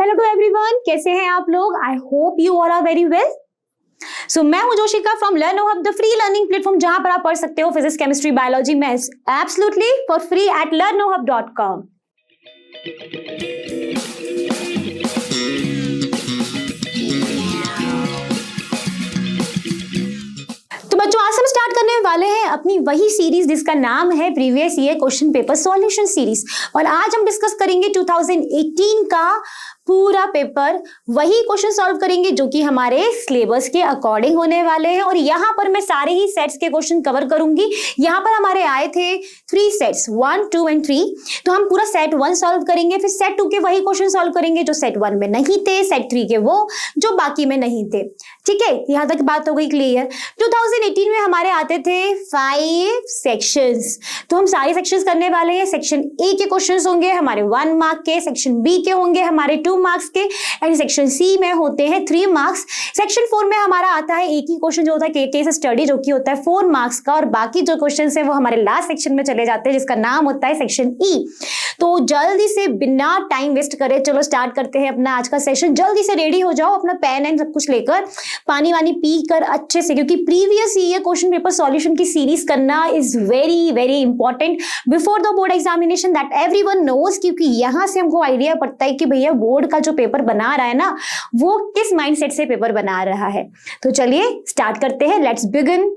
Hello to everyone, कैसे हैं आप लोग? I hope you all are very well. So मैं हूं Joshika from Learno Hub, the free learning platform जहां पर आप पढ़ सकते हो physics, chemistry, biology, maths absolutely for free at learnohub.com। तो बच्चों, आज हम स्टार्ट करने वाले हैं अपनी वही सीरीज जिसका नाम है previous year question paper solution series. और आज हम डिस्कस करेंगे 2018 का पूरा पेपर, वही क्वेश्चन सॉल्व करेंगे जो कि हमारे सिलेबस के अकॉर्डिंग होने वाले हैं। और यहाँ पर मैं सारे ही सेट्स के क्वेश्चन कवर करूंगी। यहाँ पर हमारे आए थे 3 सेट्स 1, 2 एंड 3। तो हम पूरा सेट 1 सॉल्व करेंगे, फिर सेट 2 के वही क्वेश्चन सॉल्व करेंगे जो सेट 1 में नहीं थे, सेट 3 के वो जो बाकी में नहीं थे। ठीक है, यहाँ तक बात हो गई क्लियर। 2018 में हमारे आते थे 5 सेक्शंस, तो हम सारे सेक्शंस करने वाले हैं। सेक्शन ए के क्वेश्चंस होंगे हमारे 1 मार्क के, सेक्शन बी के होंगे हमारे 2 मार्क्स के, एंड सेक्शन सी में होते हैं 3 मार्क्स। सेक्शन 4 में हमारा आता है एक ही क्वेश्चन जो होता है केस स्टडी, जो कि होता है 4 मार्क्स का, और बाकी जो क्वेश्चन है वो हमारे लास्ट सेक्शन में चले जाते हैं जिसका नाम होता है सेक्शन ई। तो जल्दी से बिना टाइम वेस्ट करे चलो स्टार्ट करते हैं अपना आज का सेशन। जल्दी से रेडी हो जाओ, अपना पेन एंड सब कुछ लेकर, पानी वानी पी कर अच्छे से, क्योंकि previous year question paper solution की सीरीज करना is very very important before the board examination, that everyone knows. क्योंकि यहाँ से हमको आइडिया पड़ता है कि भैया बोर्ड का जो पेपर बना रहा है ना, वो किस माइंडसेट से पेपर बना रहा है। तो चलिए स्टार्ट करते हैं, लेट्स बिगिन।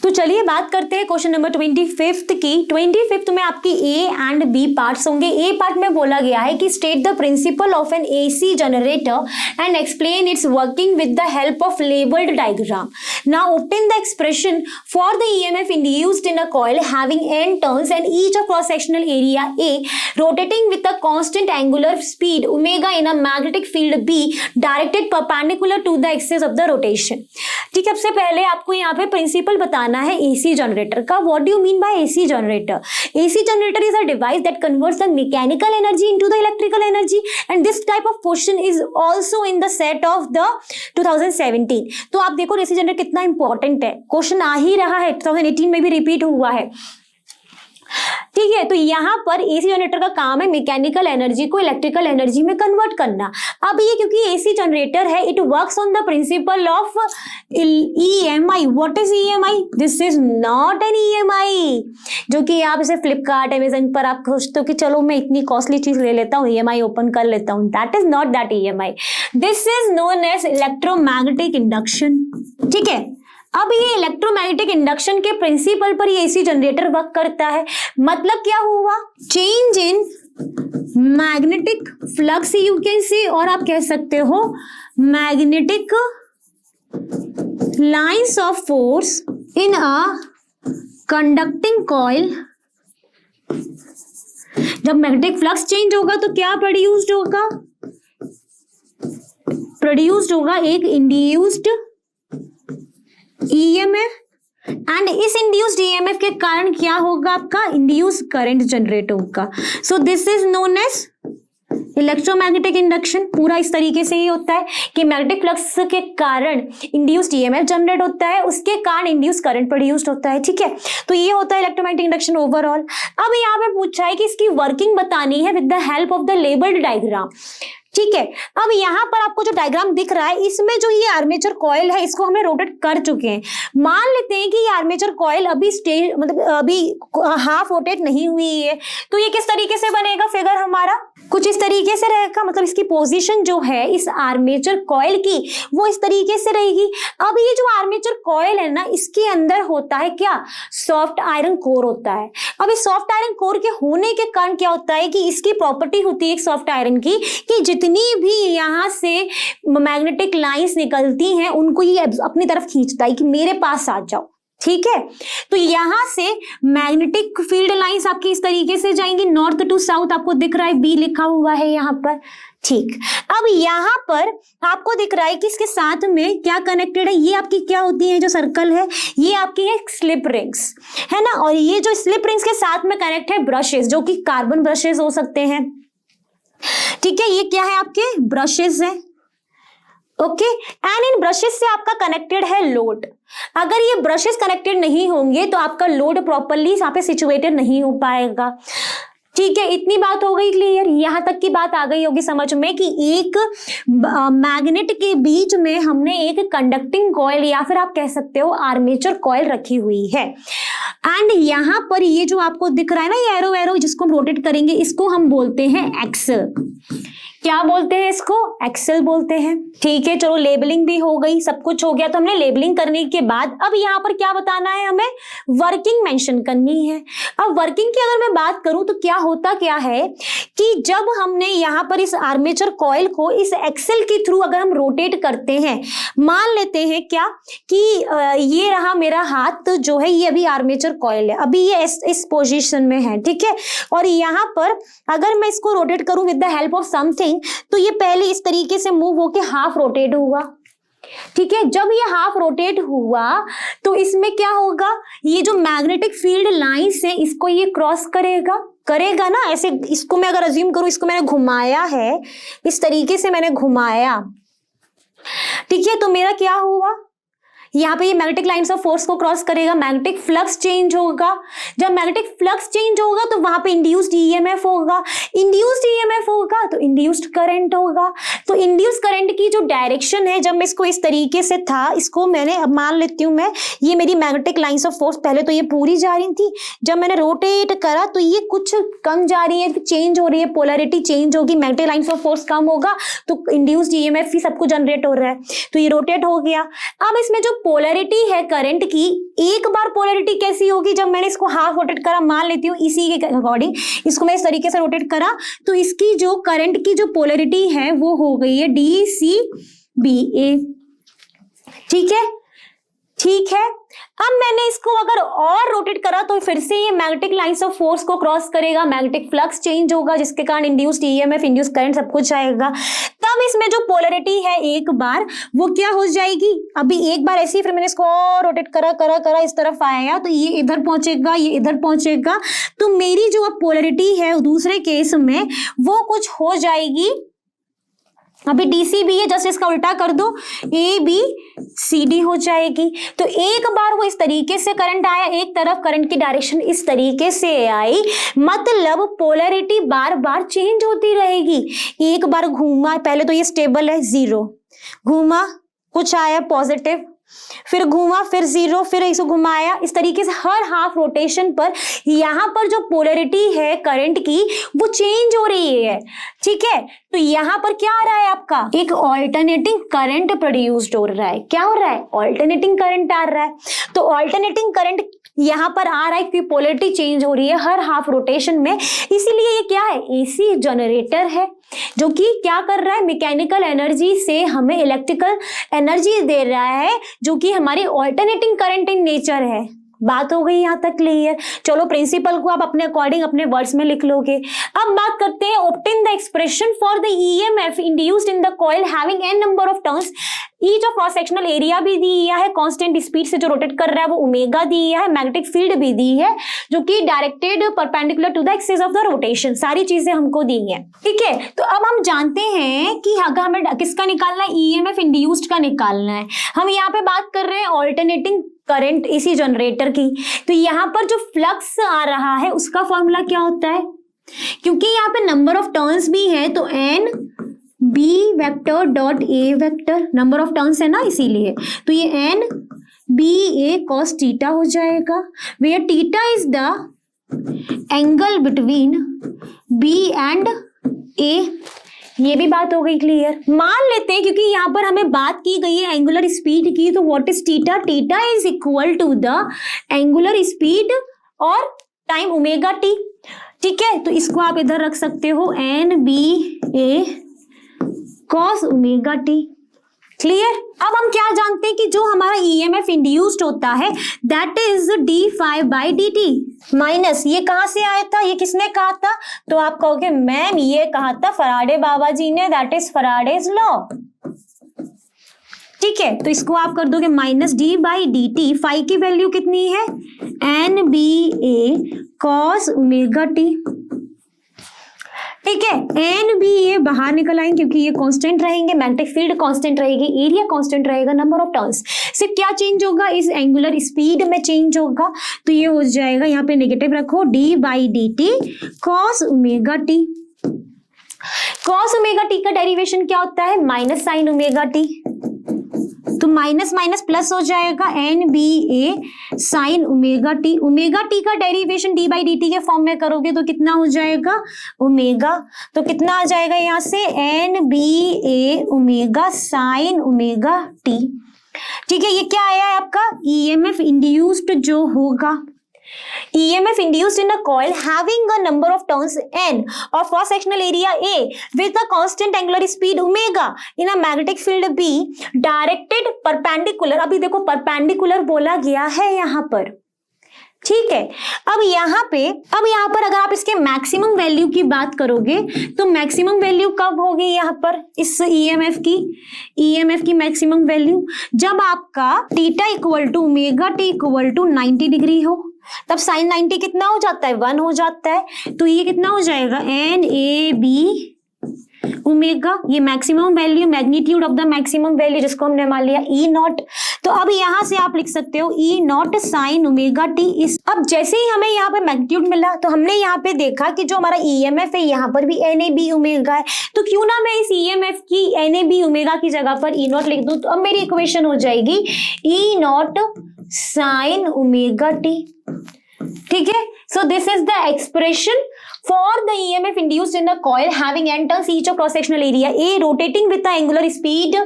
तो चलिए बात करते हैं क्वेश्चन नंबर 25 की। 25 में आपकी ए एंड बी पार्ट्स होंगे। ए पार्ट में बोला गया है कि state the principle of N AC generator and explain it's working with the help of labelled diagram. Now obtain the expression for the EMF induced in a coil having n turns and each of cross sectional area A rotating with a constant angular speed omega in a magnetic field B directed perpendicular to the axis of the rotation। ठीक है, सबसे पहले आपको यहाँ पे principal बताना है AC generator का। What do you mean by AC generator? AC generator is a device that converts the mechanical energy into the electrical energy, and this type of question is also in the set of the 2017। तो आप देखो AC generator कितना important है, question आ ही रहा है, 2018 में भी repeat हुआ है। ठीक है, तो यहाँ पर एसी जनरेटर का काम है मैकेनिकल एनर्जी को इलेक्ट्रिकल एनर्जी में कन्वर्ट करना। अब ये क्योंकि एसी जनरेटर है, it works on the principle of EMI। What is EMI? This is not an EMI जो कि आप इसे फ्लिपकार्ट, अमेजन पर आप सोचते हो कि चलो मैं इतनी कॉस्टली चीज ले लेता हूँ, EMI ओपन कर लेता हूँ। That is not that EMI। This is known as electromagnetic induction. ठीक है, अब ये इलेक्ट्रोमैग्नेटिक इंडक्शन के प्रिंसिपल पर ये एसी जनरेटर वर्क करता है। मतलब क्या हुआ? Change in magnetic flux you can से, और आप कह सकते हो magnetic lines of force in a conducting coil. जब मैग्नेटिक फ्लक्स चेंज होगा तो क्या प्रोड्यूस्ड होगा? प्रोड्यूस्ड होगा एक इंड्यूस्ड EMF, एंड इस इंड्यूस्ड EMF के कारण क्या होगा? आपका इंड्यूस्ड करंट जनरेट होगा। So this is known as electromagnetic induction. पूरा इस तरीके से ही होता है कि मैग्नेटिक फ्लक्स के कारण इंड्यूस्ड EMF जनरेट होता है, उसके कारण इंड्यूस्ड करंट प्रोड्यूस्ड होता है। ठीक है, तो ये होता है इलेक्ट्रोमैग्नेटिक इंडक्शन ओवरऑल। अब यहाँ पे पूछा है कि इसकी वर्किंग बतानी है with the help of the labelled diagram. ठीक है, अब यहाँ पर आपको जो डायग्राम दिख रहा है, इसमें जो ये आर्मेचर कॉइल है इसको हमने रोटेट कर चुके हैं। मान लेते हैं कि ये आर्मेचर कॉइल अभी अभी हाफ रोटेट नहीं हुई है, तो ये किस तरीके से बनेगा फिगर? हमारा कुछ इस तरीके से रहेगा। मतलब इसकी पोजीशन जो है इस आर्मेचर कॉइल की वो इस तरीके से रहेगी। अब ये जो आर्मेचर कॉइल है ना, इसके अंदर होता है क्या? सॉफ्ट आयरन कोर होता है। अब इस सॉफ्ट आयरन कोर के होने के कारण क्या होता है कि इसकी प्रॉपर्टी होती है सॉफ्ट आयरन की कि जितनी भी यहाँ से मैग्नेटिक लाइंस निकलती हैं उनको ये अपनी तरफ खींचता है कि मेरे पास आ जाओ। ठीक है, तो यहां से मैग्नेटिक फील्ड लाइंस आपकी इस तरीके से जाएंगी नॉर्थ टू साउथ। आपको दिख रहा है बी लिखा हुआ है यहाँ पर। ठीक, अब यहां पर आपको दिख रहा है कि इसके साथ में क्या कनेक्टेड है। ये आपकी क्या होती है, जो सर्कल है ये आपकी है स्लिप रिंग्स, है ना। और ये जो स्लिप रिंग्स के साथ में कनेक्ट है ब्रशेस, जो कि कार्बन ब्रशेस हो सकते हैं। ठीक है, ये क्या है? आपके ब्रशेस है। ओके, एंड इन ब्रशेस से आपका कनेक्टेड है लोड। अगर ये ब्रशेस कनेक्टेड नहीं होंगे तो आपका लोड प्रॉपरली यहाँ पे सिचुएटेड नहीं हो पाएगा। ठीक है, इतनी बात हो गई क्लियर। यहां तक की बात आ गई होगी समझ में कि एक मैग्नेट के बीच में हमने एक कंडक्टिंग कॉइल या फिर आप कह सकते हो आर्मेचर कॉइल रखी हुई है। एंड यहां पर ये जो आपको दिख रहा है ना, ये एरो एरो जिसको हम रोटेट करेंगे, इसको हम बोलते हैं एक्सल। क्या बोलते हैं इसको? एक्सल बोलते हैं। ठीक है, चलो लेबलिंग भी हो गई, सब कुछ हो गया। तो हमने लेबलिंग करने के बाद अब यहाँ पर क्या बताना है, हमें वर्किंग मेंशन करनी है। अब वर्किंग की अगर मैं बात करूं तो क्या होता क्या है कि जब हमने यहाँ पर इस आर्मेचर कॉइल को इस एक्सल के थ्रू अगर हम रोटेट करते हैं, मान लेते हैं क्या कि ये रहा मेरा हाथ जो है, ये अभी आर्मेचर कॉइल है, अभी ये इस पोजीशन में है। ठीक है, और यहाँ पर अगर मैं इसको रोटेट करूं with the help of something, तो ये पहले इस तरीके से मूव होके हाफ रोटेट हुआ। ठीक है, जब ये हाफ रोटेट हुआ तो इसमें क्या होगा, ये जो मैग्नेटिक फील्ड लाइंस है इसको ये क्रॉस करेगा ना। ऐसे इसको मैं अगर अज्यूम करूं, इसको मैंने घुमाया है, इस तरीके से मैंने घुमाया। ठीक है, तो मेरा क्या हुआ, यहाँ पे ये मैग्नेटिक लाइंस ऑफ फोर्स को क्रॉस करेगा, मैग्नेटिक फ्लक्स चेंज होगा। जब मैग्नेटिक फ्लक्स चेंज होगा तो वहां पे इंड्यूस्ड ईएमएफ होगा, इंड्यूस्ड ईएमएफ होगा तो इंड्यूस्ड करंट होगा। तो इंड्यूस्ड करंट की जो डायरेक्शन है, जब मैं इसको इस तरीके से था, इसको मैंने अब मान लेती हूँ मैं, ये मेरी मैग्नेटिक लाइंस ऑफ फोर्स पहले तो ये पूरी जा रही थी, जब मैंने रोटेट करा तो ये कुछ कम जा रही है, चेंज हो रही है, पोलैरिटी चेंज होगी, मैग्नेटिक लाइंस ऑफ फोर्स कम होगा तो इंड्यूस्ड ईएमएफ भी सब कुछ जनरेट हो रहा है, तो ये रोटेट हो गया। अब इसमें जो पोलैरिटी है करंट की, एक बार पोलैरिटी कैसी होगी, जब मैंने इसको हाफ रोटेट करा, मान लेती हूँ इसी के अकॉर्डिंग इसको मैं इस तरीके से रोटेट करा, तो इसकी जो करंट की जो पोलैरिटी है वो हो गई है DCBA। ठीक है, ठीक है। अब मैंने इसको अगर और रोटेट करा तो फिर से ये मैग्नेटिक लाइंस ऑफ फोर्स को क्रॉस करेगा, मैग्नेटिक फ्लक्स चेंज होगा जिसके कारण इंड्यूस्ड ईएमएफ, इंड्यूस्ड करंट सब कुछ आएगा। तब इसमें जो पोलैरिटी है एक बार वो क्या हो जाएगी, अभी एक बार ऐसे ही, फिर मैंने इसको और रोटेट करा इस तरफ आया तो ये इधर पहुंचेगा, ये इधर पहुंचेगा, तो मेरी जो अब पोलैरिटी है दूसरे केस में वो कुछ हो जाएगी, अभी DCB है, जस्ट इसका उल्टा कर दो, ABCD हो जाएगी। तो एक बार वो इस तरीके से करंट आया, एक तरफ करंट की डायरेक्शन इस तरीके से आई, मतलब पोलैरिटी बार बार चेंज होती रहेगी। एक बार घूमा, पहले तो ये स्टेबल है 0, घूमा कुछ आया पॉजिटिव, फिर घूमा, फिर 0, फिर इसको घुमाया, इस तरीके से हर हाफ रोटेशन पर यहाँ पर जो पोलैरिटी है करंट की वो चेंज हो रही है। ठीक है, तो यहाँ पर क्या आ रहा है आपका, एक ऑल्टरनेटिंग करंट प्रोड्यूस्ड हो रहा है। क्या हो रहा है, ऑल्टरनेटिंग करंट आ रहा है। तो ऑल्टरनेटिंग करंट यहाँ पर आ रहा है क्योंकि पोलैरिटी चेंज हो रही है हर हाफ रोटेशन में, इसीलिए ये क्या है, AC जनरेटर है जो कि क्या कर रहा है, मैकेनिकल एनर्जी से हमें इलेक्ट्रिकल एनर्जी दे रहा है, जो कि हमारी ऑल्टरनेटिंग करंट इन नेचर है। बात हो गई यहाँ तक क्लियर। चलो प्रिंसिपल को आप अपने अकॉर्डिंग अपने वर्ड्स में लिख लोगे। अब बात करते हैं obtain the expression for the EMF induced in the coil having n number of turns, each of cross sectional area भी दिया है, कांस्टेंट स्पीड से जो रोटेट कर रहा है वो ओमेगा दिया है, मैग्नेटिक फील्ड भी दी है जो कि directed perpendicular to the axis of the rotation, सारी चीजें हमको दी है। ठीक है, तो अब हम जानते हैं कि अगर हमें किसका निकालना है, EMF इंड्यूस्ड का निकालना है। हम यहाँ पे बात कर रहे हैं ऑल्टरनेटिंग करंट इसी जनरेटर की। तो यहाँ पर जो फ्लक्स आ रहा है उसका फॉर्मूला क्या होता है, क्योंकि यहाँ पे नंबर ऑफ टर्न्स भी है तो n b vector dot a vector, number of turns है ना इसीलिए, तो ये n b a cos theta हो जाएगा, where theta is the angle between b and a। ये भी बात हो गई क्लियर। मान लेते हैं क्योंकि यहाँ पर हमें बात की गई है एंगुलर स्पीड की, तो what is theta, theta is equal to the angular speed और टाइम ओमेगा टी। ठीक है, तो इसको आप इधर रख सकते हो NBA cos omega T. Clear. अब हम क्या जानते हैं कि जो हमारा EMF इंड्यूस्ड होता है दैट इज d∅/dt माइनस, ये कहां से आया था, ये किसने कहा था, तो आप कहोगे मैम ये कहा था फराडे बाबा जी ने, दैट इज फराडेज लॉ। ठीक है, तो इसको आप कर दोगे माइनस d/dt, फाई की वैल्यू कितनी है NBA cos ओमेगा टी। ठीक है, एन बी ए बाहर निकल आएंगे क्योंकि ये कांस्टेंट रहेंगे, मैग्नेटिक फील्ड कांस्टेंट रहेगी, एरिया कांस्टेंट रहेगा, नंबर ऑफ टर्न्स सिर्फ क्या चेंज होगा, इस एंगुलर स्पीड में चेंज होगा। तो ये हो जाएगा, यहाँ पे नेगेटिव रखो, D by D T cos omega T. Cos omega T का डेरिवेशन क्या होता है, माइनस साइन ओमेगा टी, तो माइनस माइनस प्लस हो जाएगा, N B A sine omega T. Omega T का derivation D by D T के form में करोगे तो कितना हो जाएगा, ओमेगा, तो कितना आ जाएगा यहाँ से, एन बी ए ओमेगा साइन ओमेगा टी। ठीक है, ये क्या आया है आपका, ईएमएफ इंड्यूस्ड जो होगा, EMF induced in a coil having a number of turns n of cross sectional area A with a constant angular speed omega in a magnetic field B directed perpendicular। अभी देखो perpendicular बोला गया है यहाँ पर, ठीक है। अब यहाँ पर अगर आप इसके मैक्सिमम वैल्यू की बात करोगे तो मैक्सिमम वैल्यू कब होगी यहाँ पर, इस ईएमएफ की मैक्सिमम वैल्यू जब आपका theta equal to omega T equal to 90 degree हो, तब साइन 90 कितना हो जाता है, 1 हो जाता है। तो ये कितना हो जाएगा, एन ए बी ओमेगा, ये maximum value, magnitude of the maximum value जिसको हमने मान लिया ई नॉट। तो अब यहां से आप लिख सकते हो ई नॉट साइन ओमेगा टी इस। अब जैसे ही हमें यहाँ पे मैग्नीट्यूड मिला तो हमने यहाँ पे देखा कि जो हमारा ईएमएफ है यहाँ पर भी एन ए बी ओमेगा है, तो क्यों ना मैं इस ईएमएफ की एन ए बी ओमेगा की जगह पर ई नॉट लिख दूं। तो अब मेरी इक्वेशन हो जाएगी ई नॉट साइन ओमेगा टी। ठीक है, so this is the expression for the EMF induced in a coil having n turns each of cross sectional area A rotating with the angular speed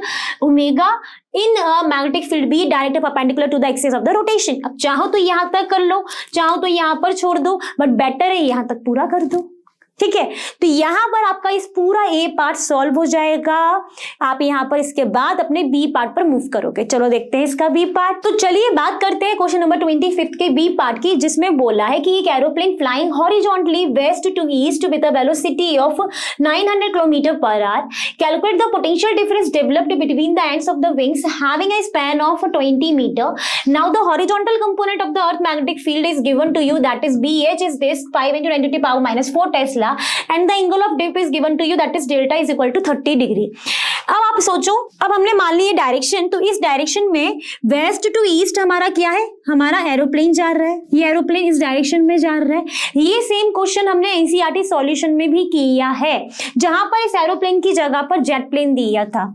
omega in a magnetic field B directed perpendicular to the axis of the rotation। अब चाहो तो यहां तक कर लो, चाहो तो यहां पर छोड़ दो, बट बेटर है यहां तक पूरा कर दो। ठीक है, तो यहां पर आपका इस पूरा ए पार्ट सॉल्व हो जाएगा। आप यहां पर इसके बाद अपने बी पार्ट पर मूव करोगे। चलो देखते हैं इसका बी पार्ट। तो चलिए बात करते हैं क्वेश्चन नंबर 25 के बी पार्ट की, जिसमें बोला है कि एक aeroplane flying horizontally west to east with a velocity of 900 kilometre per hour, calculate the potential difference developed between the ends of the wings having a span of 20 metre. Now the horizontal component of the earth magnetic field is given to you, that is BH is this 5 × 10⁻⁻⁴ tesla and the angle of dip is given to you, that is delta is equal to 30 degree. अब आप सोचो, अब हमने मान ली ये direction, तो इस direction में वेस्ट टू ईस्ट हमारा क्या है, हमारा एरोप्लेन जा रहा है, ये एरोप्लेन इस डायरेक्शन में जा रहा है। ये सेम क्वेश्चन हमने एनसीईआरटी सॉल्यूशन में भी किया है, जहां पर इस एरोप्लेन की जगह पर जेट प्लेन दिया था।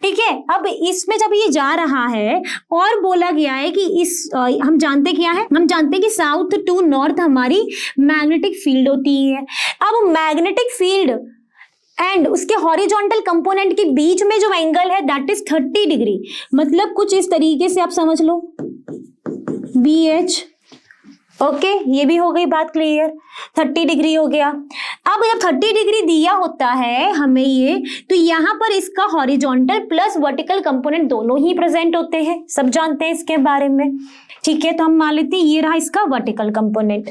ठीक है, अब इसमें जब ये जा रहा है और बोला गया है कि इस हम जानते क्या है, हम जानते हैं कि साउथ टू नॉर्थ हमारी मैग्नेटिक फील्ड होती है। अब मैग्नेटिक फील्ड एंड उसके हॉरिजॉन्टल कंपोनेंट के बीच में जो एंगल है दैट इज 30 डिग्री, मतलब कुछ इस तरीके से आप समझ लो BH। ओके, ये भी हो गई बात क्लियर, 30 डिग्री हो गया। अब जब 30 डिग्री दिया होता है हमें ये, तो यहाँ पर इसका हॉरिजॉन्टल प्लस वर्टिकल कंपोनेंट दोनों ही प्रेजेंट होते हैं, सब जानते हैं इसके बारे में। ठीक है, तो हम मान लेते हैं ये रहा इसका वर्टिकल कंपोनेंट।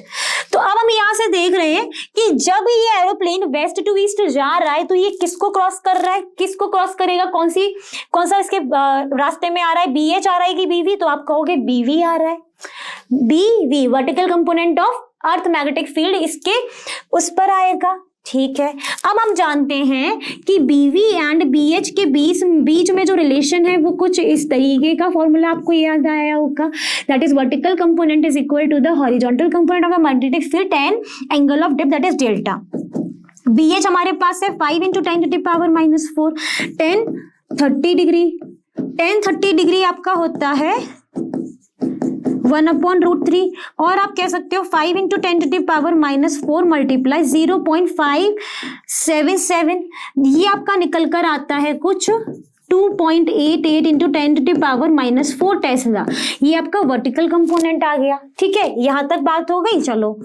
तो अब हम यहाँ से देख रहे हैं कि जब ये एरोप्लेन वेस्ट टू ईस्ट जा रहा है तो ये किसको क्रॉस कर रहा है, किसको क्रॉस करेगा, कौन सा इसके रास्ते में आ रहा है, BH आ रहा है कि BV, तो आप कहोगे BV आ रहा है, BV vertical component of earth magnetic field इसके उस पर आएगा। ठीक है, अब हम जानते हैं कि BV एंड BH के बीच में जो रिलेशन है वो कुछ इस तरीके का फॉर्मूला आपको याद आया होगा, that is vertical component is equal to the horizontal component of a magnetic field and angle of dip that is delta. BH हमारे पास है 5 × 10⁻⁻⁴, 10 30 डिग्री, 10 30 डिग्री आपका होता है 1/√3, और आप कह सकते हो 5 × 10⁻⁻⁴ मल्टीप्लाई 0.577, ये आपका निकल कर आता है कुछ 2.88 × 10⁻⁻⁴ टेस्ला। ये आपका वर्टिकल कंपोनेंट आ गया। ठीक है, यहां तक बात हो गई। चलो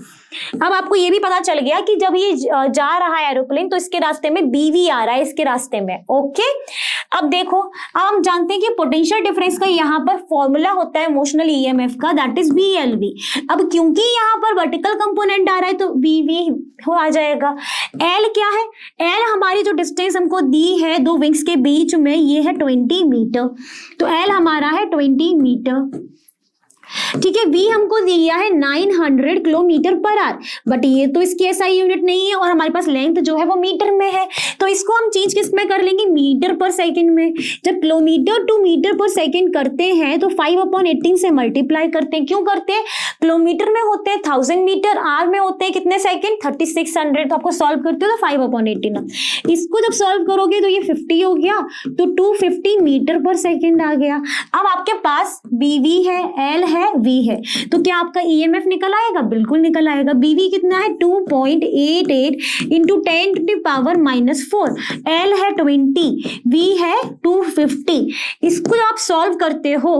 अब आपको ये भी पता चल गया कि जब ये जा रहा है एरोप्लेन तो इसके रास्ते में BV आ रहा है, इसके रास्ते में। ओके, अब देखो, अब हम जानते हैं कि पोटेंशियल डिफरेंस का यहाँ पर फॉर्मूला होता है मोशनल EMF का, दैट इज BLV। अब क्योंकि यहाँ पर वर्टिकल कंपोनेंट आ रहा है तो BV हो आ जाएगा। L क्या है, L हमारी जो डिस्टेंस हमको दी है दो विंग्स के बीच में, ये है 20 मीटर, तो L हमारा है 20 मीटर। ठीक है। v हमको दिया है 900 किलोमीटर पर आवर, बट ये तो इसकी SI यूनिट नहीं है और हमारे पास लेंथ जो है वो मीटर में है, तो इसको हम चेंज किस में कर लेंगे, मीटर पर सेकंड में। जब किलोमीटर टू मीटर पर सेकंड करते हैं तो 5/18 से मल्टीप्लाई करते हैं। क्यों करते हैं, किलोमीटर में होते हैं 1000 मीटर, आर में होते हैं कितने सेकंड, 3600। तो आपको सॉल्व करते हो तो 5/18, इसको जब सॉल्व करोगे तो ये 50 हो गया, तो 250 मीटर पर सेकंड आ गया। अब आपके पास BV है, L है, V है, तो क्या आपका EMF निकल आएगा, बिल्कुल निकल आएगा। BV कितना है 2.88 इंटू 10⁻⁻4, L है 20, V है 250। इसको आप सॉल्व करते हो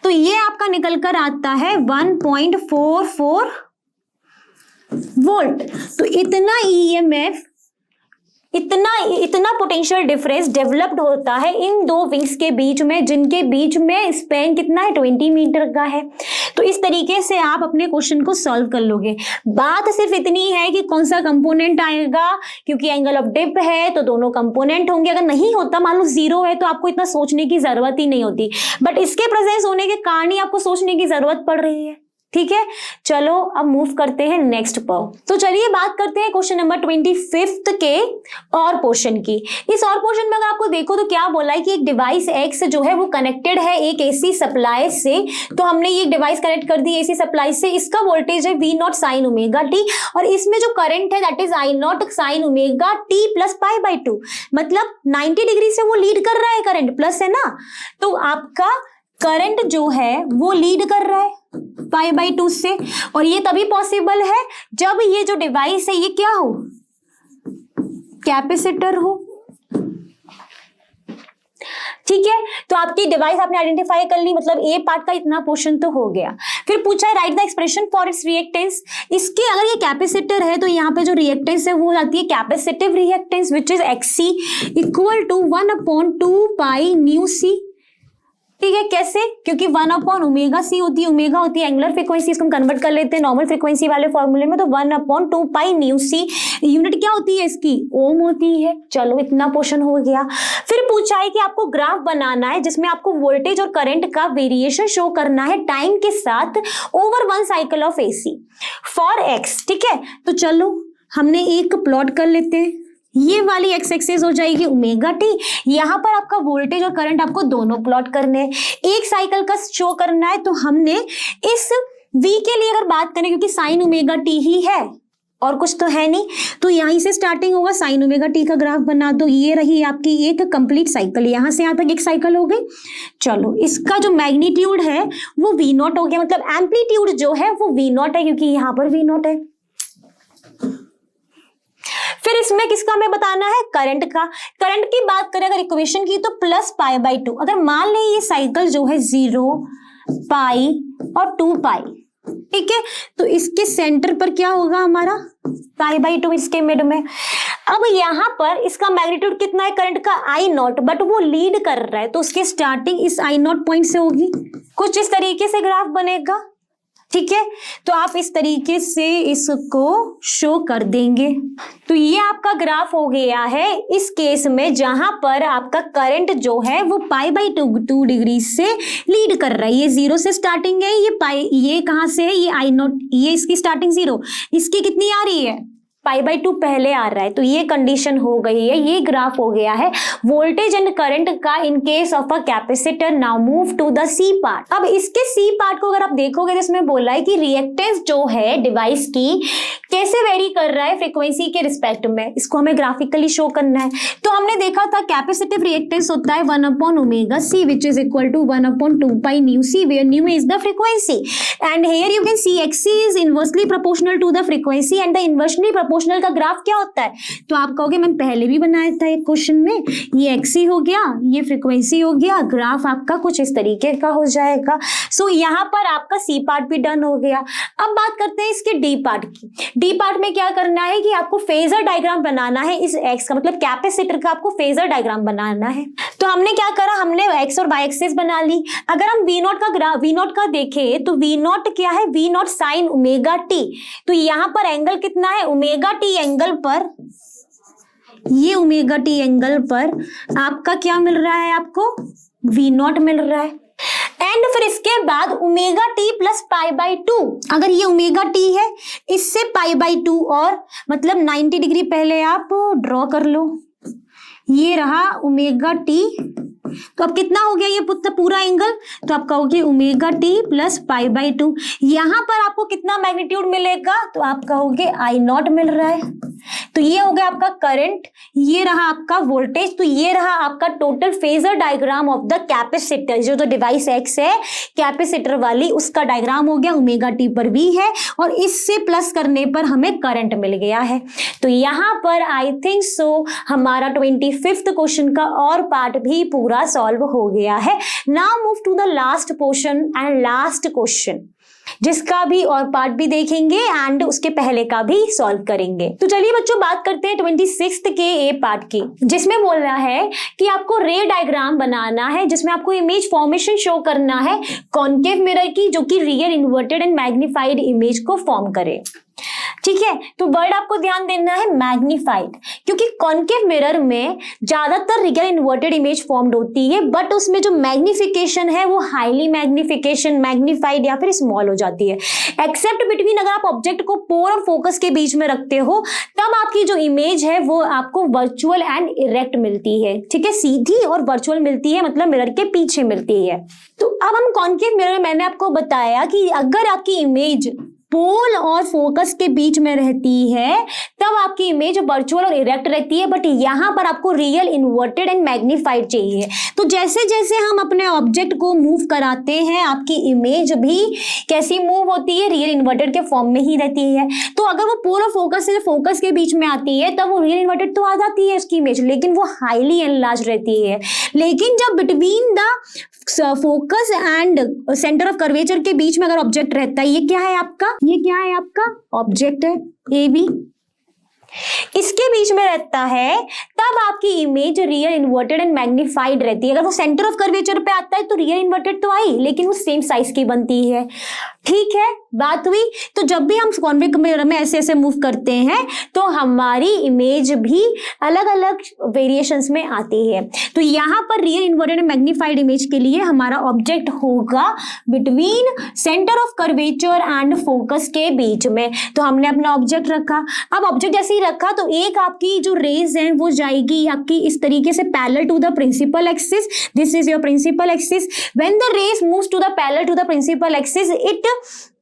तो ये आपका निकल कर आता है 1.44 वोल्ट। तो इतना EMF, इतना पोटेंशियल डिफरेंस डेवलप्ड होता है इन दो विंग्स के बीच में, जिनके बीच में स्पैन कितना है 20 मीटर का है। तो इस तरीके से आप अपने क्वेश्चन को सॉल्व कर लोगे। बात सिर्फ इतनी है कि कौन सा कंपोनेंट आएगा, क्योंकि एंगल ऑफ डिप है तो दोनों कंपोनेंट होंगे। अगर नहीं होता, मान लो 0 है, तो आपको इतना सोचने की जरूरत ही नहीं होती, बट इसके प्रेजेंस होने के कारण ही आपको सोचने की जरूरत पड़ रही है। ठीक है, चलो अब मूव करते हैं नेक्स्ट पर। तो चलिए बात करते हैं क्वेश्चन नंबर 25 के और पोर्शन की। इस और पोर्शन में अगर आपको देखो तो क्या बोला है कि एक डिवाइस X जो है वो कनेक्टेड है एक AC सप्लाई से। तो हमने ये डिवाइस कनेक्ट कर दी AC सप्लाई से, इसका वोल्टेज है V0 sin ओमेगा t, और इसमें जो करंट है that is I0 sin omega t plus π/2, मतलब 90 डिग्री से वो लीड कर रहा है, करंट प्लस है ना, तो आपका करंट जो है वो लीड कर रहा है π/2 से। और ये तभी पॉसिबल है जब ये जो डिवाइस है ये क्या हो, कैपेसिटर हो। ठीक है, तो आपकी डिवाइस आपने आइडेंटिफाई कर ली, मतलब ए पार्ट का इतना पोर्शन तो हो गया। फिर पूछा है right the expression for its reactance. इसके अगर ये कैपेसिटर है तो यहाँ पे जो रिएक्टेंस है वो जाती है capacitive reactance which is XC equal to 1/2 pi nu C. ठीक है, कैसे, क्योंकि 1/ωc होती है, ओमेगा होती है एंगुलर फ्रीक्वेंसी, इसको हम कन्वर्ट कर लेते हैं नॉर्मल फ्रीक्वेंसी वाले फॉर्मूले में, तो 1/2 पाई न्यू सी। यूनिट क्या होती है इसकी, ओम होती है। चलो इतना पोर्शन हो गया। फिर पूछा है कि आपको ग्राफ बनाना है जिसमें आपको वोल्टेज और करंट का वेरिएशन शो करना है टाइम के साथ over 1 cycle of AC for X। ठीक है, तो चलो हमने एक प्लॉट कर लेते हैं। ये वाली X एक्सिस हो जाएगी ओमेगा t, यहाँ पर आपका वोल्टेज और करंट आपको दोनों प्लॉट करने हैं, एक साइकिल का शो करना है। तो हमने इस V के लिए अगर बात करें, क्योंकि साइन ओमेगा t ही है और कुछ तो है नहीं, तो यहीं से स्टार्टिंग होगा, साइन ओमेगा t का ग्राफ बना दो। ये रही आपकी एक कंप्लीट साइकिल, यहाँ से यहाँ तक एक साइकिल हो गई। चलो इसका जो मैग्नीट्यूड है वो V0 हो गया, मतलब एम्पलीट्यूड जो है वो V0 है, क्योंकि यहाँ पर V0 है। फिर इसमें किसका हमें बताना है, करंट का। करंट की बात करें अगर इक्वेशन की, तो प्लस π/2। अगर मान लें ये साइकिल जो है 0, पाई और 2 पाई, ठीक है, तो इसके सेंटर पर क्या होगा हमारा π/2 इसके मिड में। अब यहाँ पर इसका मैग्नीट्यूड कितना है करंट का, I0, बट वो लीड कर रहा है तो उसकी स्टार्टिंग इस I0 पॉइंट से होगी। कुछ इस तरीके से ग्राफ बनेगा। ठीक है, तो आप इस तरीके से इसको शो कर देंगे। तो ये आपका ग्राफ हो गया है इस केस में, जहां पर आपका करंट जो है वो π/2 डिग्री से लीड कर रहा है। ये 0 से स्टार्टिंग है, ये कहां से है, ये I0, ये इसकी स्टार्टिंग 0, इसकी कितनी आ रही है, π/2 पहले आ रहा है। तो ये कंडीशन हो गई है, ये ग्राफ हो गया है वोल्टेज एंड करंट का in case of a capacitor. Now move to the C part. अब इसके सी पार्ट को अगर आप देखोगे तो इसमें बोला है कि रिएक्टेंस जो है डिवाइस की कैसे वेरी कर रहा है फ्रीक्वेंसी के रिस्पेक्ट में, इसको हमें ग्राफिकली शो करना है। तो हमने देखा था कैपेसिटिव रिएक्टेंस होता है 1/ωc which is equal to 1/2 pi nu C, where nu is the frequency and here you can see XC is inversely proportional to the frequency and the inversely proportional का graph क्या होता है। तो आप कहोगे ma'am पहले भी बनाया था एक क्वेश्चन में, ये XC हो गया, ये फ्रीक्वेंसी हो गया, ग्राफ आपका कुछ इस तरीके का हो जाएगा। सो यहाँ पर आपका सी पार्ट भी डन हो गया। अब बात करते हैं इसके डी पार्ट की। डी पार्ट में क्या करना है कि आपको फेजर डायग्राम बनाना है इस X का, मतलब कैपेसिटर का आपको फेजर डायग्राम बनाना है। तो हमने क्या करा, हमने X और Y एक्सिस बना ली। अगर हम V0 का देखें तो V0 क्या है, V0 साइन ओमेगा t। तो यहाँ पर एंगल कितना है, ओमेगा t एंगल पर, ये ओमेगा t एंगल पर आपका क्या मिल रहा है, आपको V0 मिल रहा है। एंड फिर इसके बाद omega T plus pi by 2। अगर ये ओमेगा टी है, इससे पाई बाई 2 और मतलब 90 डिग्री पहले आप ड्रॉ कर लो। ये रहा ओमेगा टी, तो अब कितना हो गया ये पूरा एंगल, तो आप कहोगे omega T plus pi by 2। यहां पर आपको कितना मैग्नीट्यूड मिलेगा, तो आप कहोगे आई नॉट मिल रहा है। तो ये हो गया आपका करंट, ये रहा आपका वोल्टेज, तो ये रहा आपका total phasor diagram of the capacitor. जो तो डिवाइस एक्स है कैपेसिटर वाली, उसका डायग्राम हो गया, ओमेगा टी पर भी है और इससे प्लस करने पर हमें करंट मिल गया है। तो यहां पर आई थिंक सो हमारा 25th क्वेश्चन का और पार्ट भी पूरा सॉल्व हो गया है। Now move to the last portion and last question, जिसका भी और पार्ट भी देखेंगे एंड उसके पहले का भी सॉल्व करेंगे। तो चलिए बच्चों बात करते हैं 26th के ए पार्ट की, जिसमें बोल रहा है कि आपको रे डायग्राम बनाना है, जिसमें आपको इमेज फॉर्मेशन शो करना है कॉन्केव मिरर की, जो कि real inverted and magnified image को फॉर्म करे। ठीक है, तो वर्ड आपको ध्यान देना है मैग्नीफाइड, क्योंकि कॉन्केव मिरर में ज्यादातर रियल इन्वर्टेड इमेज फॉर्म्ड होती है, बट उसमें जो मैग्निफिकेशन है वो हाईली मैग्निफिकेशन, मैग्नीफाइड या फिर स्मॉल हो जाती है। एक्सेप्ट बिटवीन, अगर आप ऑब्जेक्ट को पोल और फोकस के बीच में रखते हो तब आपकी जो इमेज है वो आपको वर्चुअल एंड इरेक्ट मिलती है। ठीक है, सीधी और वर्चुअल मिलती है, मतलब मिरर के पीछे मिलती है। तो अब हम कॉन्केव मिरर, मैंने आपको बताया कि अगर आपकी इमेज पोल और फोकस के बीच में रहती है तब आपकी इमेज वर्चुअल और इरेक्ट रहती है, बट यहां पर आपको रियल इन्वर्टेड एंड मैग्नीफाइड चाहिए। तो जैसे जैसे हम अपने ऑब्जेक्ट को मूव कराते हैं आपकी इमेज भी कैसी मूव होती है, रियल इन्वर्टेड के फॉर्म में ही रहती है। तो अगर वो पोल और फोकस से फोकस के बीच में आती है तब वो रियल इन्वर्टेड तो आ जाती है उसकी इमेज, लेकिन वो हाईली एनलार्ज रहती है। लेकिन जब between the focus and centre of curvature के बीच में अगर ऑब्जेक्ट रहता है, ये क्या है आपका, ये क्या है आपका ऑब्जेक्ट है ए बी, इसके बीच में रहता है, तब आपकी image real inverted and magnified रहती है। अगर वो सेंटर ऑफ कर्वेचर पे आता है तो रियल इन्वर्टेड तो आई, लेकिन वो सेम साइज की बनती है। ठीक है, बात हुई। तो जब भी हम कॉन्वेक्स मिरर में ऐसे ऐसे मूव करते हैं तो हमारी इमेज भी अलग अलग वेरिएशंस में आती है। तो यहाँ पर real inverted and magnified image के लिए हमारा ऑब्जेक्ट होगा between centre of curvature and focus के बीच में। तो हमने अपना ऑब्जेक्ट रखा। अब ऑब्जेक्ट जैसे ही रखा तो एक आपकी जो रेज है वो जाएगी आपकी इस तरीके से parallel to the principal axis. This is your principal axis. When the rays moves to the parallel to the principal axis, it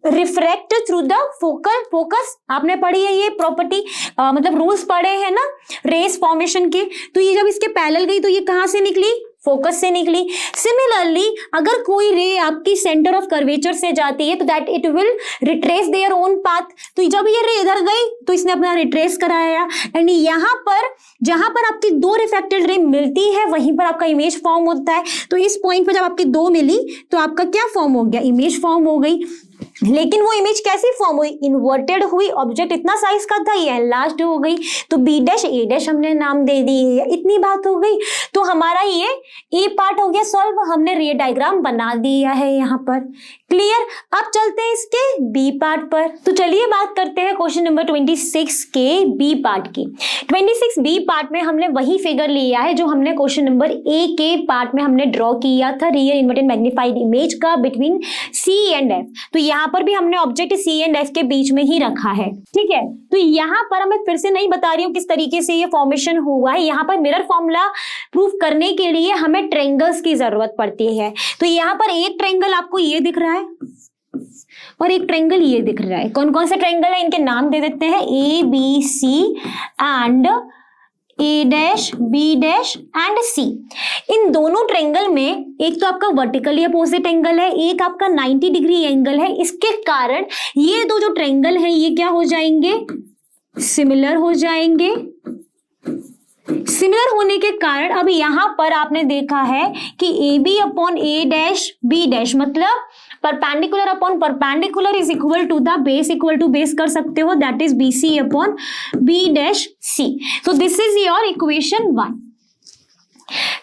refract through the focus. आपने पढ़ी है ये प्रॉपर्टी, मतलब रूल्स पढ़े हैं ना रेस फॉर्मेशन के। तो ये जब इसके पैरेलल गई तो ये कहां से निकली, फोकस से निकली। सिमिलरली अगर कोई रे आपकी सेंटर ऑफ कर्वेचर से जाती है तो that it will retrace their own path. तो जब ये रे इधर गई तो इसने अपना रिट्रेस कराया, एंड यहाँ पर जहां पर आपकी दो रिफ्रैक्टेड रे मिलती है वहीं पर आपका इमेज फॉर्म होता है। तो इस पॉइंट पर जब आपकी दो मिली तो आपका क्या फॉर्म हो गया, इमेज फॉर्म हो गई। लेकिन वो इमेज कैसी फॉर्म हुई, इन्वर्टेड हुई। ऑब्जेक्ट इतना साइज का था, ये एनलार्ज्ड हो गई, तो बी डैश ए डैश हमने नाम दे दी है। इतनी बात हो गई। तो हमारा ये ए पार्ट हो गया सॉल्व, हमने रे डायग्राम बना दिया है यहाँ पर। क्लियर। अब चलते हैं इसके बी पार्ट पर। तो चलिए बात करते हैं क्वेश्चन नंबर 26 के बी पार्ट की। 26 बी पार्ट में हमने वही फिगर लिया है जो हमने क्वेश्चन नंबर ए के पार्ट में हमने ड्रॉ किया था, रियल इन्वर्टेड मैग्नीफाइड इमेज का बिटवीन सी एंड एफ। तो यहाँ पर भी हमने ऑब्जेक्ट सी एंड एफ के बीच में ही रखा है। ठीक है, तो यहाँ पर मैं फिर से नहीं बता रही हूँ किस तरीके से ये फॉर्मेशन हुआ है। यहाँ पर मिरर फॉर्मूला प्रूफ करने के लिए हमें ट्रायंगल्स की जरूरत पड़ती है। तो यहाँ पर एक ट्रायंगल आपको ये दिख रहा है और एक ट्रायंगल ये दिख रहा है। कौन कौन से ट्रायंगल है इनके नाम दे देते हैं, A B C and A dash B dash and C. इन दोनों ट्रायंगल में एक तो आपका वर्टिकली अपोजिट एंगल है, एक आपका 90 डिग्री एंगल है। इसके कारण ये दो जो ट्रायंगल है ये क्या हो जाएंगे, सिमिलर हो जाएंगे। सिमिलर होने के कारण अब यहां पर आपने देखा है कि A B upon A dash B dash मतलब perpendicular upon perpendicular is equal to the base, equal to base कर सकते हो, that is B C upon B dash C. तो दिस इज योर इक्वेशन 1।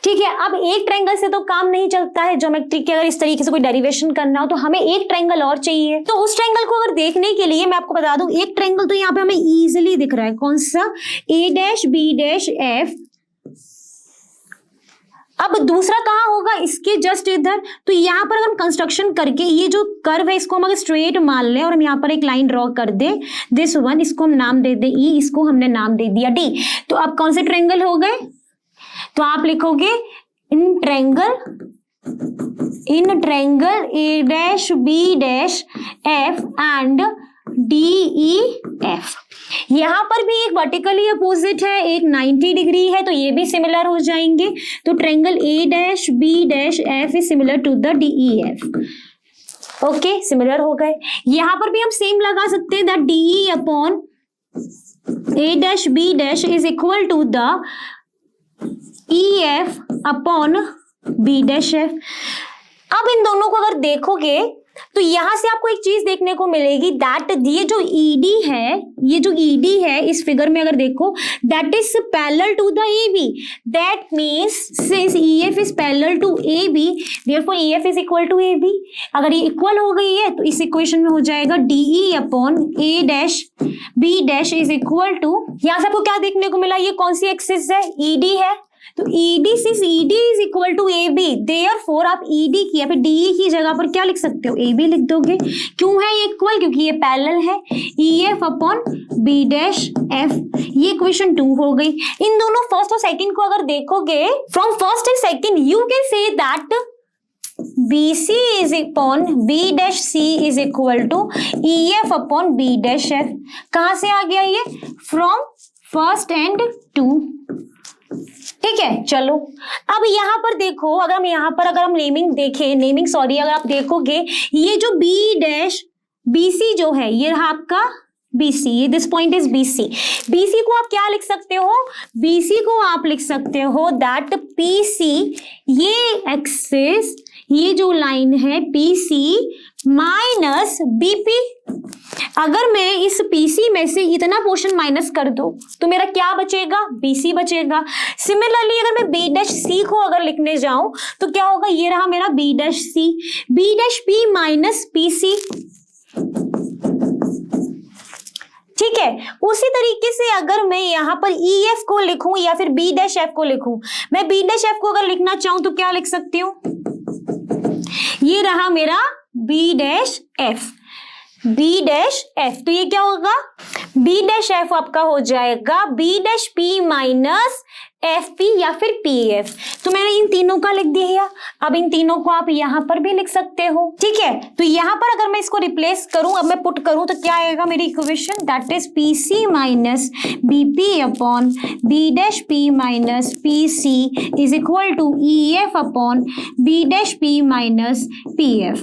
ठीक है, अब एक ट्रायंगल से तो काम नहीं चलता है ज्योमेट्री के, अगर इस तरीके से कोई डेरिवेशन करना हो तो हमें एक ट्रायंगल और चाहिए। तो उस ट्रायंगल को अगर देखने के लिए मैं आपको बता दूं, एक ट्रायंगल तो यहाँ पे हमें इजीली दिख रहा है, कौन सा, ए डैश बी डैश एफ अब दूसरा कहाँ होगा, इसके जस्ट इधर। तो यहाँ पर अगर हम कंस्ट्रक्शन करके ये जो कर्व है इसको हम अगर स्ट्रेट मान लें और हम यहाँ पर एक लाइन ड्रॉ कर दे, दिस वन, इसको हम नाम दे दे ई, इसको हमने नाम दे दिया डी। तो अब कौन से ट्रायंगल हो गए, तो आप लिखोगे in triangle A dash B dash F and D E F. यहां पर भी एक वर्टिकली अपोजिट है, एक 90 डिग्री है, तो ये भी सिमिलर हो जाएंगे। तो triangle A dash B dash F is similar to the D E F. Okay, similar हो गए। यहां पर भी हम सेम लगा सकते हैं, that D E upon A dash B dash is equal to the E F upon B dash F. अब इन दोनों को अगर देखोगे तो यहां से आपको एक चीज देखने को मिलेगी, दैट ये जो ईडी है इस फिगर में अगर देखो, that is parallel to the A B. That means since E F is parallel to A B, therefore E F is equal to A B. अगर ये इक्वल हो गई है तो इस इक्वेशन में हो जाएगा D E upon A dash B dash is equal to, यहां से आपको क्या देखने को मिला, ये कौन सी एक्सिस है, ईडी है। तो ED since ED is equal to A B, therefore आप ईडी की या फिर डीई की जगह पर क्या लिख सकते हो, ए बी लिख दोगे। क्यों है ये इक्वल, क्योंकि ये पैरेलल है। E F upon B dash F, ये इक्वेशन 2 हो गई। इन दोनों फर्स्ट और सेकंड को अगर देखोगे, from first and second you can say that BC is upon B dash C is equal to EF upon B dash F। कहां से आ गया ये, फ्रॉम फर्स्ट एंड 2। ठीक है, चलो अब यहां पर देखो, अगर हम यहां पर अगर हम अगर आप देखोगे, ये जो B डैश BC जो है ये रहा आपका BC, this point is BC। BC को आप क्या लिख सकते हो, BC को आप लिख सकते हो दैट PC, ये एक्सिस, ये जो लाइन है PC माइनस BP। अगर मैं इस PC में से इतना पोर्शन माइनस कर दूं तो मेरा क्या बचेगा, BC बचेगा। सिमिलरली अगर मैं B डैश C को अगर लिखने जाऊं तो क्या होगा, ये रहा मेरा B dash C, B dash P minus PC। ठीक है, उसी तरीके से अगर मैं यहाँ पर EF को लिखूं या फिर B डैश F को लिखूं, मैं B डैश F को अगर लिखना चाहूं तो क्या लिख सकती हूँ, ये रहा मेरा B dash F, B dash F। तो ये क्या होगा, B डैश F आपका हो जाएगा B dash P minus FP या फिर PF। तो मैंने इन तीनों का लिख दिया। अब इन तीनों को आप यहाँ पर भी लिख सकते हो। ठीक है, तो यहाँ पर अगर मैं इसको रिप्लेस करूं, अब मैं पुट करूं तो क्या आएगा मेरी equation, that is PC minus BP upon B dash P minus PC is equal to EF upon B dash P minus PF।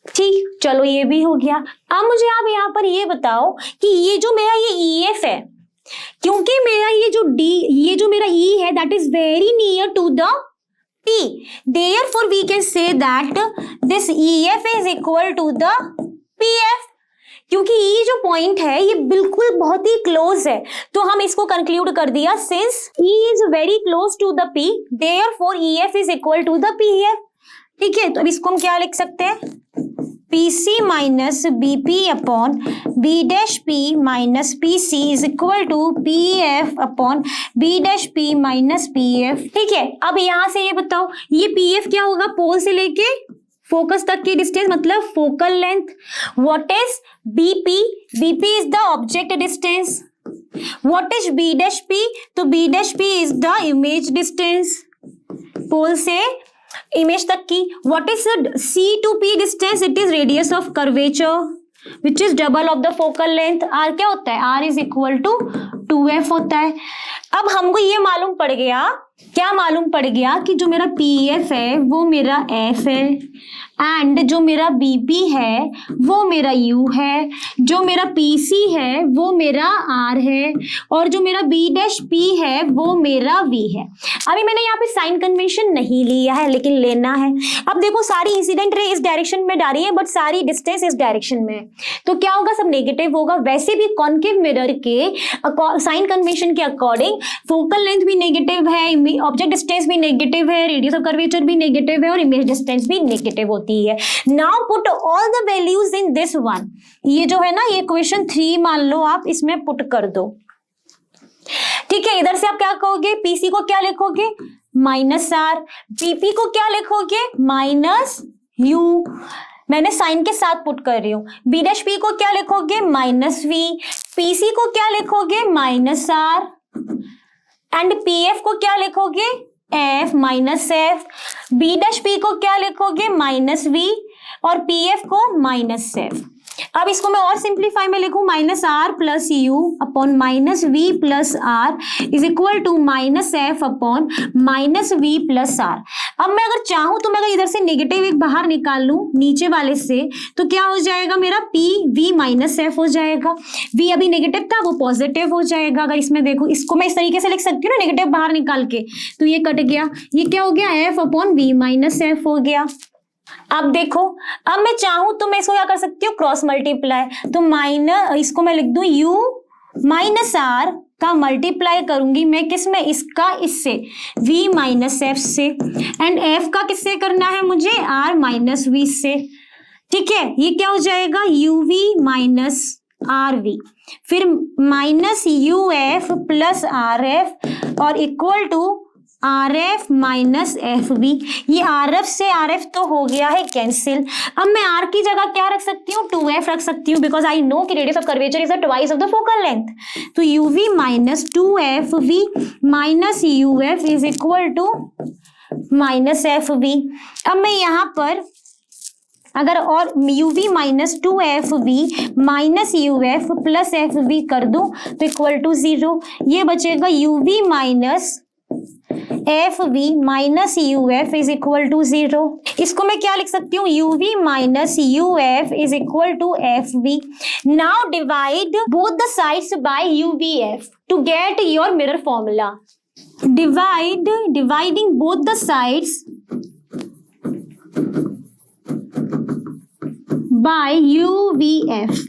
ठीक, चलो ये भी हो गया। अब मुझे आप यहाँ पर ये बताओ कि ये जो मेरा ये EF है, क्योंकि मेरा ये जो मेरा E है that is very near to the P, therefore we can say that this EF is equal to the PF। क्योंकि ये जो पॉइंट है ये बिल्कुल बहुत ही क्लोज है, तो हम इसको कंक्लूड कर दिया, since E is very close to the P, therefore EF is equal to the PF। ठीक है, तो अब इसको हम क्या लिख सकते हैं, PC minus BP upon B dash P minus PC is equal to PF upon B dash P minus PF। ठीक है, अब यहां से ये बताओ, ये PF क्या होगा, पोल से लेके फोकस तक की डिस्टेंस, मतलब focal length. What is BP, BP is the object distance. What is B dash P, तो B dash P is the image distance, pole से इमेज तक की। What is C to P distance, it is radius of curvature which is double of the focal length. R क्या होता है, R is equal to 2F होता है। अब हमको ये मालूम पड़ गया, क्या मालूम पड़ गया कि जो मेरा PF है वो मेरा F है, एंड जो मेरा BP है वो मेरा U है, जो मेरा PC है वो मेरा R है, और जो मेरा B डैश P है वो मेरा V है। अभी मैंने यहाँ पे साइन कन्वेंशन नहीं लिया है, लेकिन लेना है। अब देखो सारी इंसिडेंट रे इस डायरेक्शन में जा रही है, बट सारी डिस्टेंस इस डायरेक्शन में है, तो क्या होगा, सब नेगेटिव होगा। वैसे भी कॉन्केव मिरर के साइन कन्वेंशन के अकॉर्डिंग फोकल लेंथ भी नेगेटिव है, ऑब्जेक्ट डिस्टेंस भी नेगेटिव है, रेडियस ऑफ कर्वेचर भी नेगेटिव है, और इमेज डिस्टेंस भी नेगेटिव होती है। Now put all the values in this one. ये जो है ना, ये इक्वेशन 3 मान लो आप, इसमें पुट कर दो। ठीक है, इधर से आप क्या कहोगे, PC को क्या लिखोगे, माइनस आर, बीपी को क्या लिखोगे माइनस यू, मैंने साइन के साथ पुट कर रही हूं, बी डैश पी को क्या लिखोगे माइनस वी, पीसी को क्या लिखोगे माइनस आर, एंड पीएफ को क्या लिखोगे F minus F, B dash P को क्या लिखोगे माइनस वी और पीएफ को माइनस एफ। अब इसको मैं और सिंप्लीफाई में लिखूं minus R plus U upon minus V plus R is equal to minus F upon minus V plus R. अब मैं अगर चाहूं तो मैं अगर इधर से नेगेटिव एक बाहर निकाल लूं नीचे वाले से तो क्या हो जाएगा मेरा पी वी माइनस एफ हो जाएगा, वी अभी नेगेटिव था वो पॉजिटिव हो जाएगा। अगर इसमें देखो इसको मैं इस तरीके से लिख सकती हूँ ना नेगेटिव बाहर निकाल के, तो ये कट गया, ये क्या हो गया F upon V minus F हो गया। अब देखो अब मैं चाहूं तो मैं इसको क्या कर सकती हूँ क्रॉस मल्टीप्लाई, तो माइनस इसको मैं लिख दूं u माइनस आर का मल्टीप्लाई करूंगी मैं किस में इसका इससे v माइनस एफ से, एंड f का किससे करना है मुझे r माइनस v से। ठीक है, ये क्या हो जाएगा uv माइनस rv, फिर माइनस uf प्लस rf और equal to R F minus F B. ये आर एफ से आर एफ तो हो गया है कैंसिल। अब मैं आर की जगह क्या रख सकती हूँ 2f रख सकती हूँ, बिकॉज आई नो कि radius of curvature is the twice of the focal length. तो U V minus 2fv minus U F is equal to minus F B. अब मैं यहाँ पर अगर और U V minus 2fv minus U F plus F B कर दूं तो इक्वल टू 0। ये बचेगा U V minus F V minus U F is equal to 0। इसको मैं क्या लिख सकती हूँ U V minus U F is equal to F V. Now divide both the sides by U V F to get your mirror formula. Dividing both the sides by U V F.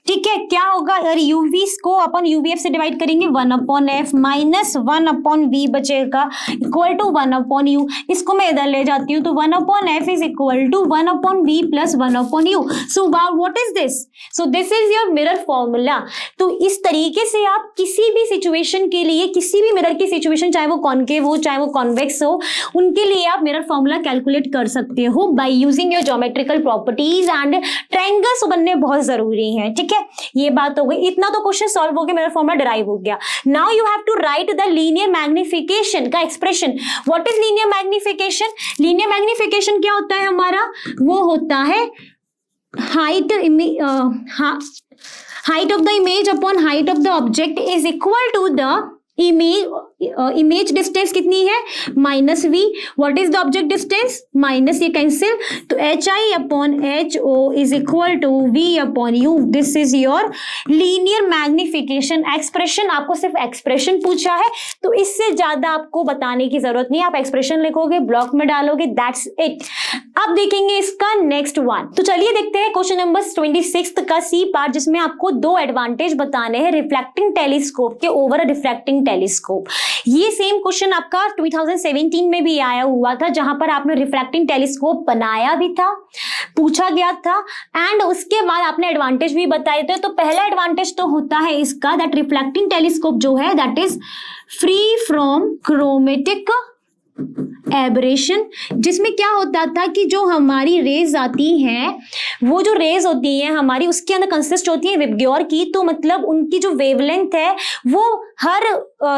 ठीक है, क्या होगा अगर UV को अपन UVF से divide करेंगे 1 upon F minus 1 upon V बचेगा equal to 1 upon U. इसको मैं इधर ले जाती हूँ तो 1 upon F is equal to 1 upon V plus 1 upon U. So what is this? So this is your mirror formula. तो इस तरीके से आप किसी भी सिचुएशन के लिए, किसी भी मिरर की सिचुएशन, चाहे वो कॉन्केव हो चाहे वो कॉन्वेक्स हो, उनके लिए आप मिरर फॉर्मूला कैलकुलेट कर सकते हो by using your geometrical properties, and triangles बनने बहुत जरूरी है। ठीक है, ये बात हो गई, इतना तो क्वेश्चन सॉल्व हो गया, मेरा फॉर्मूला डिराइव हो गया। Now you have to write the linear magnification का expression. What is linear magnification? Linear magnification क्या होता है हमारा? वो होता है height of the image upon height of the object is equal to the image distance कितनी है minus V. What is the object distance? Minus, ये कैंसिल, तो H I upon H O is equal to V upon U. This is your linear magnification expression. आपको सिर्फ expression पूछा है तो इससे ज्यादा आपको बताने की जरूरत नहीं, आप एक्सप्रेशन लिखोगे ब्लॉक में डालोगे, दैट्स इट। अब देखेंगे इसका नेक्स्ट वन। तो चलिए देखते हैं क्वेश्चन नंबर 26 का सी पार्ट, जिसमें आपको दो एडवांटेज बताने हैं रिफ्लेक्टिंग टेलीस्कोप के ओवर रिफ्रैक्टिंग टेलीस्कोप। ये सेम क्वेश्चन आपका 2017 में भी आया हुआ था, जहां पर आपने रिफ्रैक्टिंग टेलीस्कोप बनाया भी था, पूछा गया था, एंड उसके बाद आपने एडवांटेज भी बताए थे। तो पहला एडवांटेज तो होता है इसका दैट रिफ्लेक्टिंग टेलीस्कोप जो है that is free from chromatic aberration, जिसमें क्या होता था कि जो हमारी रेज आती हैं, वो जो रेज होती हैं हमारी, उसके अंदर कंसिस्ट होती है विबग्योर की। तो मतलब उनकी जो वेवलेंथ है वो हर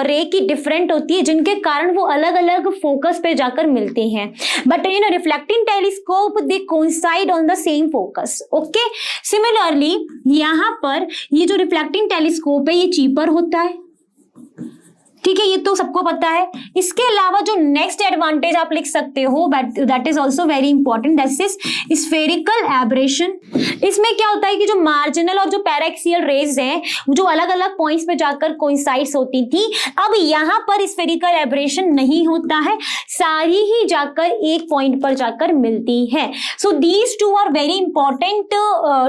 रे की डिफरेंट होती है, जिनके कारण वो अलग अलग फोकस पे जाकर मिलती हैं। But in reflecting telescope they coincide on the same focus. Okay, similarly यहाँ पर ये जो रिफ्लेक्टिंग टेलीस्कोप है ये चीपर होता है। ठीक है, ये तो सबको पता है। इसके अलावा जो नेक्स्ट एडवांटेज आप लिख सकते हो that is also very important, that is spherical aberration. इसमें क्या होता है कि जो मार्जिनल और जो पैराक्सियल रेज हैं जो अलग अलग पॉइंट्स पे जाकर कोइंसाइड्स होती थी, अब यहाँ पर स्फेरिकल एब्रेशन नहीं होता है, सारी ही जाकर एक पॉइंट पर जाकर मिलती है। So these two are very important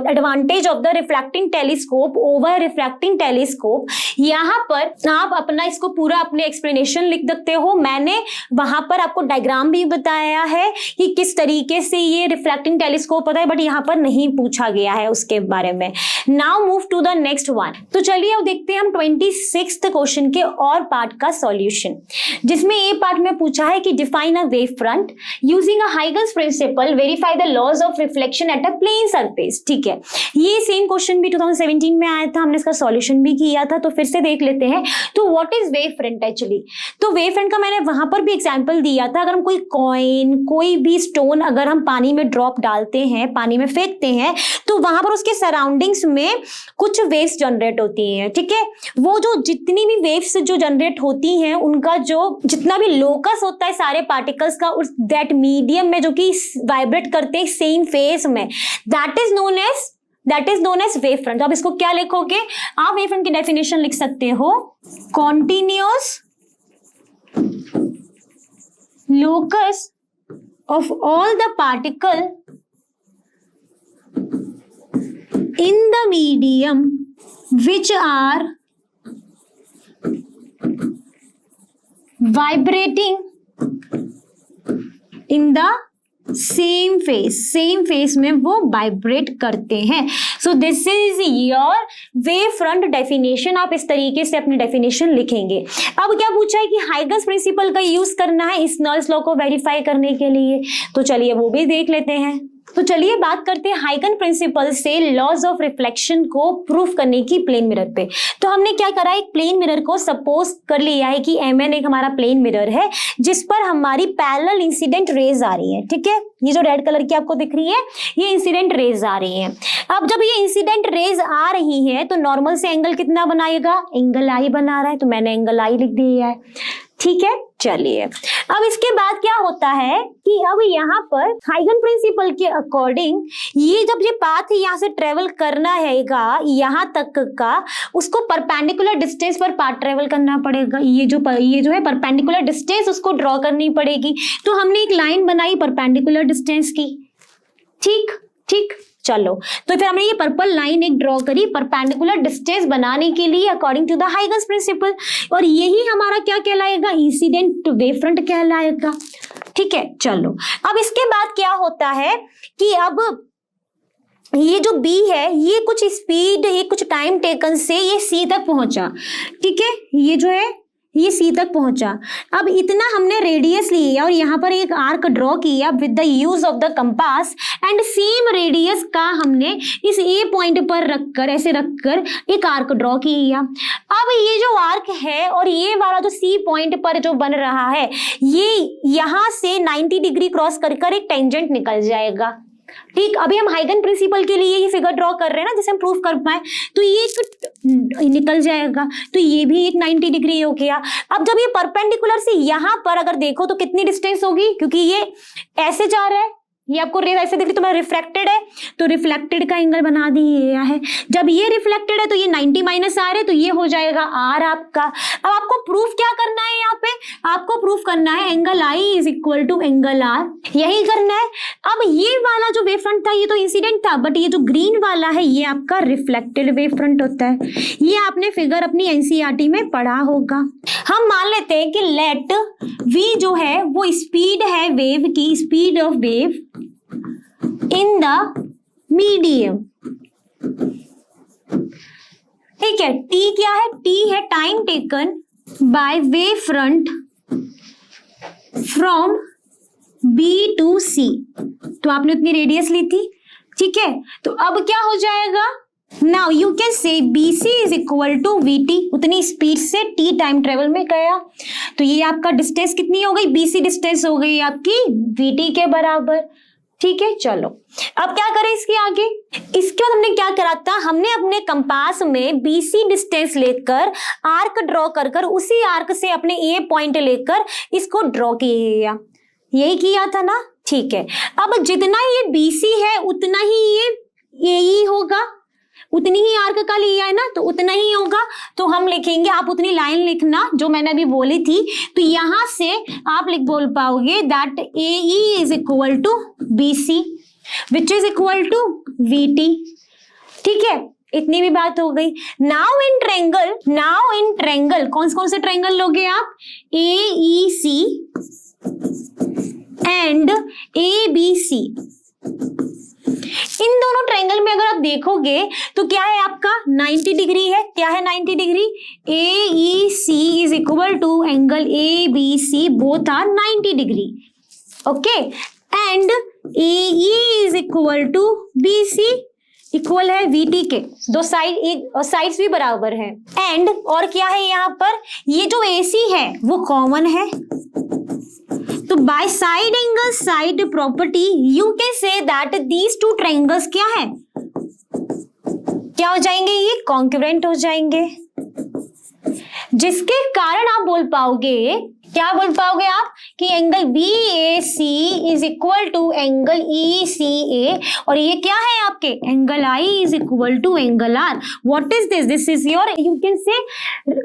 advantage of the reflecting telescope over refracting telescope. यहाँ पर आप अपना इसको पूरा अपने एक्सप्लेनेशन लिख सकते हो। मैंने वहां पर आपको डायग्राम भी बताया है कि किस तरीके से ये रिफ्लेक्टिंग टेलीस्कोप होता है, बट यहाँ पर नहीं पूछा गया है उसके बारे में। Now move to the next one. तो चलिए अब देखते हैं हम 26th क्वेश्चन के और पार्ट का सॉल्यूशन, जिसमें ए पार्ट में पूछा है कि define a wave front using a Huygens principle, verify the laws of reflection at a plane surface. ठीक है, ये सेम क्वेश्चन भी 2017 में आया था, हमने इसका सॉल्यूशन भी किया था, तो फिर से देख लेते हैं। तो what is wave front actually? तो वेव फ्रंट का मैंने वहां पर भी एग्जांपल दिया था। अगर हम कोई कॉइन, कोई भी स्टोन अगर हम पानी में ड्रॉप डालते हैं, पानी में फेंकते हैं, तो वहां पर उसके सराउंडिंग्स में कुछ वेव्स जनरेट होती हैं। ठीक है, वो जो जितनी भी वेव्स जो जनरेट होती हैं, उनका जो जितना भी लोकस होता है सारे पार्टिकल्स का उस दैट मीडियम में जो कि वाइब्रेट करते हैं सेम फेस में, that is known as wave front. अब इसको क्या लिखोगे आप? वेव फ्रंट की डेफिनेशन लिख सकते हो, continuous locus of all the particle in the medium which are vibrating in the same phase में वो वाइब्रेट करते हैं। सो this is your wave front definition. आप इस तरीके से अपनी डेफिनेशन लिखेंगे। अब क्या पूछा है कि हाइगन्स प्रिंसिपल का यूज करना है स्नेल्स लॉ को वेरीफाई करने के लिए, तो चलिए वो भी देख लेते हैं। तो चलिए बात करते हैं हाइगन प्रिंसिपल से लॉज ऑफ रिफ्लेक्शन को प्रूफ करने की प्लेन मिरर पे। तो हमने क्या करा, एक प्लेन मिरर को सपोज कर लिया है कि Mn एक हमारा प्लेन मिरर है जिस पर हमारी पैरेलल इंसिडेंट रेज आ रही है। ठीक है, ये जो रेड कलर की आपको दिख रही है ये इंसिडेंट रेज आ रही है। अब जब ये इंसिडेंट रेज आ रही है तो नॉर्मल से एंगल कितना बनाएगा? एंगल आई बना रहा है, तो मैंने एंगल आई लिख दिया है। ठीक है, चलिए अब इसके बाद क्या होता है कि अब यहाँ पर हाइगन प्रिंसिपल के अकॉर्डिंग ये जब ये पाथ यहाँ से ट्रेवल करना हैगा यहाँ तक का, उसको परपेंडिकुलर डिस्टेंस पर पाथ ट्रेवल करना पड़ेगा। ये जो है परपेंडिकुलर डिस्टेंस उसको ड्रॉ करनी पड़ेगी। तो हमने एक लाइन बनाई परपेंडिकुलर डिस्टेंस की। ठीक, चलो तो फिर हमने ये पर्पल लाइन एक ड्रॉ करी परपेंडिकुलर डिस्टेंस बनाने के लिए according to the Huygens principle, और यही हमारा क्या कहलाएगा? इंसिडेंट वेव फ्रंट कहलाएगा। ठीक है, चलो अब इसके बाद क्या होता है कि अब ये जो B है ये कुछ स्पीड, ये कुछ टाइम टेकन से ये C तक पहुंचा। ठीक है, ये जो है ये C तक पहुंचा। अब इतना हमने रेडियस लिया और यहाँ पर एक आर्क ड्रॉ किया with the use of the compass, and same radius का हमने इस A पॉइंट पर रखकर ऐसे रखकर एक आर्क ड्रॉ किया। अब ये जो आर्क है और ये वाला जो C पॉइंट पर जो बन रहा है ये यहाँ से 90 डिग्री क्रॉस कर एक टेंजेंट निकल जाएगा। ठीक, अभी हम हाइगन प्रिंसिपल के लिए ये फिगर ड्रॉ कर रहे हैं ना, जिसे हम प्रूफ कर पाए, तो ये एक निकल जाएगा, तो ये भी एक 90 डिग्री हो गया। अब जब ये परपेंडिकुलर से यहाँ पर अगर देखो तो कितनी डिस्टेंस होगी, क्योंकि ये ऐसे जा रहा है, ये आपको रेज ऐसे दिख रही, तो मैं रिफ्लेक्टेड है तो रिफ्लेक्टेड का एंगल बना दिया है। जब ये रिफ्लेक्टेड है तो ये 90 माइनस आर है, तो ये हो जाएगा आर आपका। अब आपको प्रूफ क्या करना है? यहाँ पे आपको प्रूफ करना है angle I is equal to angle R, यही करना है। अब ये वाला जो वेव फ्रंट था ये तो इंसिडेंट था, बट ये जो ग्रीन वाला है ये आपका रिफ्लेक्टेड वेव फ्रंट होता है। ये आपने फिगर अपनी एनसीईआरटी में पढ़ा होगा। हम मान लेते हैं कि लेट वी जो है वो स्पीड है वेव की, speed of wave in the medium. ठीक है, टी क्या है? टी है time taken by wave front from B to C. तो आपने उतनी रेडियस ली थी। ठीक है, तो अब क्या हो जाएगा? Now you can say BC is equal to VT, उतनी स्पीड से T टाइम ट्रेवल में गया, तो ये आपका डिस्टेंस कितनी हो गई? BC डिस्टेंस हो गई आपकी VT के बराबर। ठीक है, चलो अब क्या करें इसके आगे? इसके बाद हमने क्या करा था, हमने अपने कंपास में BC डिस्टेंस लेकर आर्क ड्रॉ कर उसी आर्क से अपने A पॉइंट लेकर इसको ड्रॉ किया, यही किया था ना। ठीक है, अब जितना ये BC है उतना ही ये ही होगा, उतनी ही आर्क का लिया है ना, तो उतना ही होगा। तो हम लिखेंगे, आप उतनी लाइन लिखना जो मैंने अभी बोली थी, तो यहां से आप बोल पाओगे that AE is equal to BC which is equal to VT। ठीक है, इतनी भी बात हो गई। नाउ इन ट्रायंगल कौन कौन से ट्रायंगल लोगे आप? AEC and ABC। इन दोनों ट्रायंगल में अगर आप देखोगे तो क्या है आपका 90 डिग्री है। क्या है 90 degree? AEC is equal to angle ABC, both are 90 degree. Okay, and AE is equal to BC, equal है VT के, दो साइड्स भी बराबर है। एंड और क्या है यहाँ पर? ये जो AC है वो कॉमन है, तो by side angle side property you can say that these two triangles क्या है, क्या हो जाएंगे? ये कॉन्करेंट हो जाएंगे, जिसके कारण आप बोल पाओगे, क्या बोल पाओगे आप कि angle BAC is equal to angle ECA, और ये क्या है आपके angle I is equal to angle R। What is this? This is your, you can say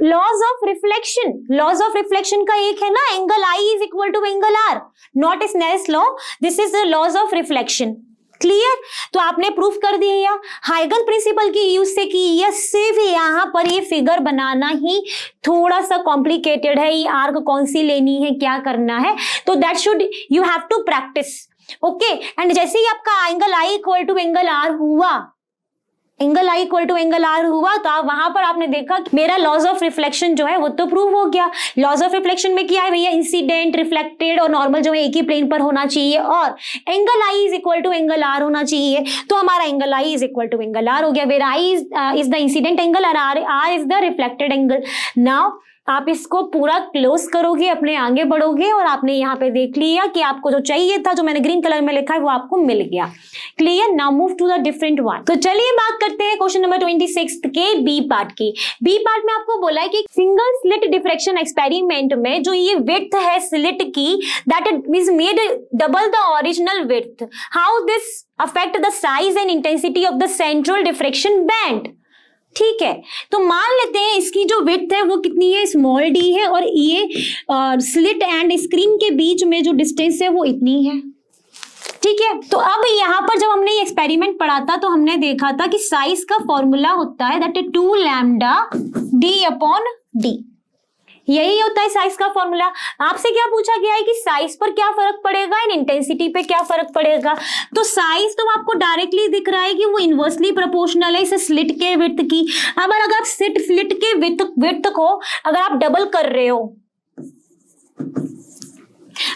laws of reflection. Laws of reflection का एक है ना, angle I is equal to angle R, not Snell's law, this is the laws of reflection. Clear? तो आपने proof कर दिया हाइगन principal की use से कि यह सिर्फ यहाँ पर ये फिगर बनाना ही थोड़ा सा कॉम्प्लिकेटेड है, ये आर्क कौन सी लेनी है, क्या करना है, तो that should you have to practise. Okay, and जैसे ही आपका angle I equal to angle R हुआ, angle I equal to angle R हुआ, तो आप वहां पर आपने देखा कि मेरा लॉज ऑफ रिफ्लेक्शन जो है वो तो प्रूव हो गया। लॉज ऑफ रिफ्लेक्शन में क्या है भैया? इंसिडेंट, रिफ्लेक्टेड और नॉर्मल जो है एक ही प्लेन पर होना चाहिए, और angle I is equal to angle R होना चाहिए, तो हमारा angle I is equal to angle R हो गया, where I is the incident angle और R is the reflected angle. Now आप इसको पूरा क्लोज करोगे, अपने आगे बढ़ोगे, और आपने यहाँ पे देख लिया कि आपको जो चाहिए था, जो मैंने ग्रीन कलर में लिखा है वो आपको मिल गया। Clear? Now move to the different one. तो चलिए बात करते हैं क्वेश्चन नंबर 26 के बी पार्ट की। बी पार्ट में आपको बोला है कि सिंगल स्लिट डिफ्रैक्शन एक्सपेरिमेंट में जो ये विड्थ है स्लिट की, that is made double the original width. How this affect the size and intensity of the central diffraction band? ठीक है, तो मान लेते हैं इसकी जो विड्थ है वो कितनी है? स्मॉल d है, और ये स्लिट एंड स्क्रीन के बीच में जो डिस्टेंस है वो इतनी है। ठीक है, तो अब यहाँ पर जब हमने ये एक्सपेरिमेंट पढ़ा था तो हमने देखा था कि साइज का फॉर्मूला होता है that 2 lambda d upon d, यही होता है साइज का फॉर्मूला। आपसे क्या पूछा गया है कि साइज पर क्या फर्क पड़ेगा एंड इंटेंसिटी पे क्या फर्क पड़ेगा? तो साइज तो आपको डायरेक्टली दिख रहा है कि वो इनवर्सली प्रोपोर्शनल है इस स्लिट के विड्थ की। अब अगर आप स्लिट के विड्थ को अगर आप डबल कर रहे हो,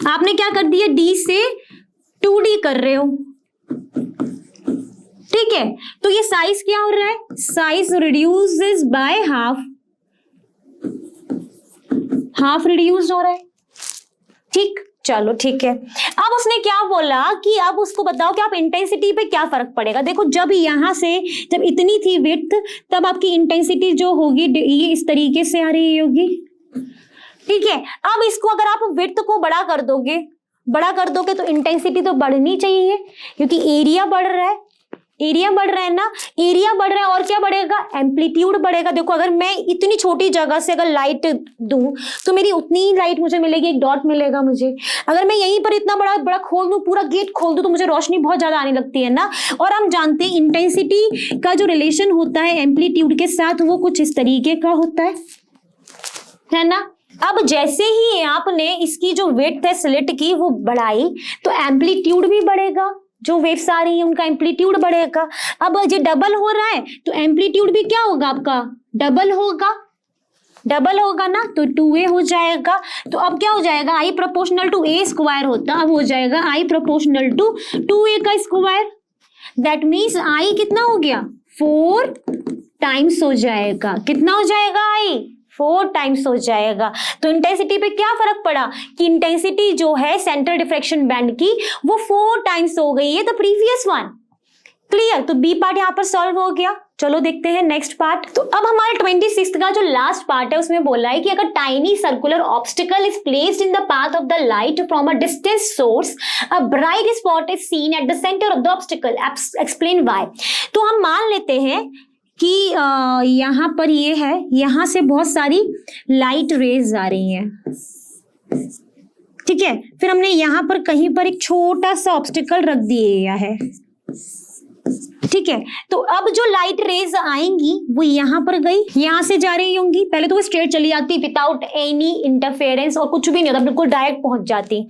आपने क्या कर दिया, d से 2d कर रहे हो, ठीक है, तो ये साइज क्या हो रहा है? Size reduces by half reduce हो रहा है। ठीक, चलो ठीक है। अब उसने क्या बोला कि अब उसको बताओ कि आप इंटेंसिटी पे क्या फर्क पड़ेगा। देखो, जब यहां से जब इतनी थी विड्थ, तब आपकी इंटेंसिटी जो होगी ये इस तरीके से आ रही होगी। ठीक है, अब इसको अगर आप विड्थ को बड़ा कर दोगे तो इंटेंसिटी तो बढ़नी चाहिए, क्योंकि एरिया बढ़ रहा है, एरिया बढ़ रहा है ना, एरिया बढ़ रहा है, और क्या बढ़ेगा? एम्पलीट्यूड बढ़ेगा। देखो, अगर मैं इतनी छोटी जगह से अगर लाइट दूं तो मेरी उतनी ही लाइट मुझे मिलेगी, एक डॉट मिलेगा मुझे। अगर मैं यहीं पर इतना बड़ा खोल दूं, पूरा गेट खोल दूं, तो मुझे रोशनी बहुत ज्यादा आने लगती है ना। और हम जानते हैं इंटेंसिटी का जो रिलेशन होता है एम्पलीट्यूड के साथ, वो कुछ इस तरीके का होता है ना। अब जैसे ही आपने इसकी जो विड्थ है स्लिट की वो बढ़ाई, तो एम्पलीट्यूड भी बढ़ेगा, जो वेव्स आ रही है उनका एम्पलीट्यूड बढ़ेगा। अब ये डबल हो रहा है तो एम्पलीट्यूड भी क्या होगा आपका? डबल होगा ना, तो 2a हो जाएगा। तो अब क्या हो जाएगा? I proportional to a square होता, अब हो जाएगा I प्रोपोर्शनल टू 2a का स्क्वायर। दैट मीन्स I कितना हो गया? 4 टाइम्स हो जाएगा। कितना हो जाएगा? I 4 टाइम्स हो जाएगा। तो इंटेंसिटी पे क्या फर्क पड़ा कि इंटेंसिटी जो है सेंट्रल डिफ्रैक्शन बैंड की वो 4 टाइम्स हो गई है द प्रीवियस वन। क्लियर? तो बी पार्ट यहाँ पर सॉल्व हो गया। चलो देखते हैं नेक्स्ट पार्ट। तो अब हमारे 26 का जो लास्ट पार्ट है उसमें बोला है कि अगर tiny circular obstacle is placed in the path of the light from a distant source, a bright spot is seen at the centre of the obstacle, explain why. तो हम मान लेते हैं कि यहाँ पर ये है, यहाँ से बहुत सारी लाइट रेज आ रही हैं, ठीक है। फिर हमने यहाँ पर कहीं पर एक छोटा सा ऑब्स्टिकल रख दिया है, ठीक है। तो अब जो लाइट रेज आएंगी वो यहाँ पर गई, यहाँ से जा रही होंगी, पहले तो वो स्ट्रेट चली जाती विदाउट एनी इंटरफेरेंस और कुछ भी नहीं होता, बिल्कुल डायरेक्ट पहुंच जाती।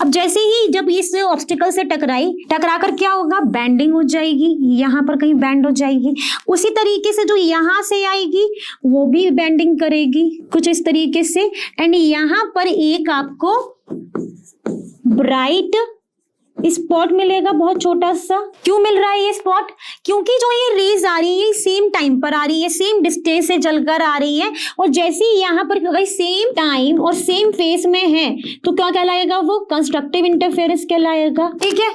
अब जैसे ही जब इस ऑब्स्टिकल से टकरा कर क्या होगा, बैंडिंग हो जाएगी, यहाँ पर कहीं बैंड हो जाएगी। उसी तरीके से जो यहाँ से आएगी वो भी बैंडिंग करेगी कुछ इस तरीके से, एंड यहाँ पर एक आपको ब्राइट स्पॉट मिलेगा, बहुत छोटा सा। क्यों मिल रहा है ये स्पॉट? क्योंकि जो ये रेज आ रही है सेम टाइम पर आ रही है, सेम डिस्टेंस से जलकर आ रही है, और जैसे ही यहाँ पर सेम टाइम और सेम फेस में है तो क्या कहलाएगा, वो कंस्ट्रक्टिव इंटरफेरेंस कहलाएगा। ठीक है,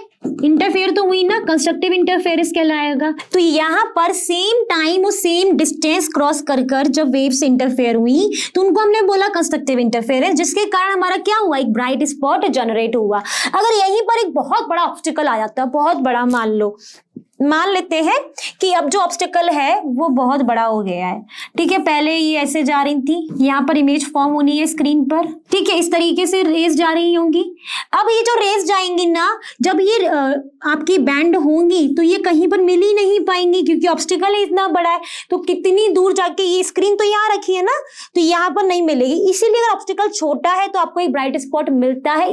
इंटरफेयर तो हुई ना, कंस्ट्रक्टिव इंटरफेरेंस कहलाएगा। तो यहाँ पर सेम टाइम और सेम डिस्टेंस क्रॉस कर जब वेव्स इंटरफेयर हुई तो उनको हमने बोला कंस्ट्रक्टिव इंटरफेरेंस, जिसके कारण हमारा क्या हुआ, एक ब्राइट स्पॉट जनरेट हुआ। अगर यहीं पर एक बहुत बड़ा ऑब्स्टिकल आ जाता, बहुत बड़ा, मान लेते हैं कि अब जो ऑब्स्टिकल है वो बहुत बड़ा हो गया है। ठीक है, पहले ये ऐसे जा रही थी, यहाँ पर इमेज फॉर्म होनी है स्क्रीन पर। ठीक है, इस तरीके से रेज जा रही होंगी। अब ये जो रेज जाएंगी ना, जब ये आपकी बैंड होंगी तो ये कहीं पर मिल ही नहीं पाएंगी, क्योंकि ऑब्स्टिकल इतना बड़ा है। तो कितनी दूर जाके, ये स्क्रीन तो यहाँ रखी है ना, तो यहाँ पर नहीं मिलेगी। इसीलिए अगर ऑब्स्टिकल छोटा है तो आपको एक ब्राइट स्पॉट मिलता है,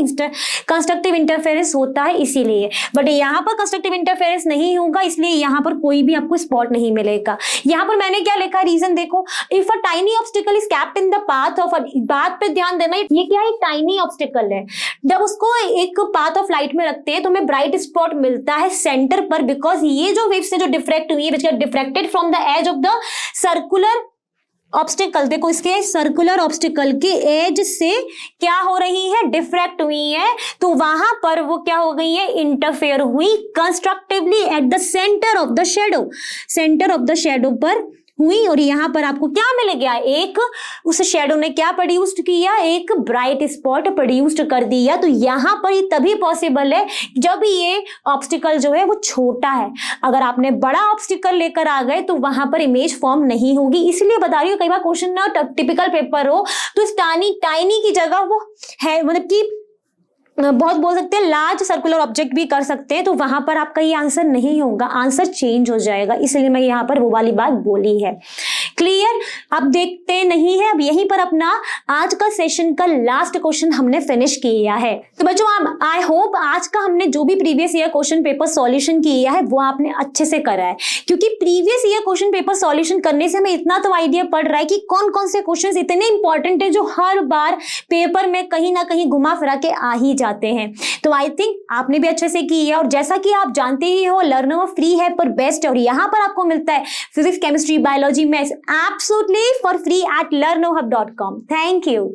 कंस्ट्रक्टिव इंटरफेरेंस होता है इसीलिए। बट यहाँ पर कंस्ट्रक्टिव इंटरफेरेंस नहीं होगा, इसलिए यहाँ पर कोई भी आपको स्पॉट नहीं मिलेगा। यहाँ पर मैंने क्या लिखा, रीजन देखो, if a tiny obstacle is kept in the path of, बात पे ध्यान देना, ये क्या है, टाइनी ऑब्स्टिकल है। जब उसको एक पाथ ऑफ लाइट में रखते हैं तो हमें ब्राइट स्पॉट मिलता है सेंटर पर, बिकॉज ये जो वेव्स है जो डिफ्रैक्ट हुई है, which are diffracted from the edge of the circular obstacle, देखो इसके सर्कुलर ऑब्स्टिकल के एज से क्या हो रही है, डिफ्रैक्ट हुई है, तो वहां पर वो क्या हो गई है, इंटरफेयर हुई constructively at the centre of the shadow, centre of the shadow पर हुई। और यहाँ पर आपको क्या मिल गया, एक उस शेडो ने क्या प्रोड्यूस्ड किया, एक ब्राइट स्पॉट प्रोड्यूस्ड कर दिया। तो यहाँ पर ये तभी पॉसिबल है जब ये ऑब्स्टिकल जो है वो छोटा है। अगर आपने बड़ा ऑब्स्टिकल लेकर आ गए तो वहां पर इमेज फॉर्म नहीं होगी। इसलिए बता रही हूँ, कई बार क्वेश्चन ना टिपिकल पेपर हो तो इस टाइनी की जगह वो है, मतलब कि बहुत बोल सकते हैं लार्ज सर्कुलर ऑब्जेक्ट भी कर सकते हैं, तो वहां पर आपका ये आंसर नहीं होगा, आंसर चेंज हो जाएगा। इसलिए मैं यहाँ पर वो वाली बात बोली है। क्लियर? अब देखते नहीं है, अब यहीं पर अपना आज का सेशन का लास्ट क्वेश्चन हमने फिनिश किया है। तो बच्चों, आई होप आज का हमने जो भी previous year question paper solution किया है वो आपने अच्छे से करा है, क्योंकि previous year question paper solution करने से हमें इतना तो आइडिया पड़ रहा है कि कौन कौन से क्वेश्चन इतने इंपॉर्टेंट है जो हर बार पेपर में कहीं ना कहीं घुमा फिरा के आ ही जाते हैं। तो आई थिंक आपने भी अच्छे से की है, और जैसा कि आप जानते ही हो, लर्नर फ्री है पर बेस्ट, और यहाँ पर आपको मिलता है physics, chemistry, biology, maths absolutely for free at learnohub.com। Thank you.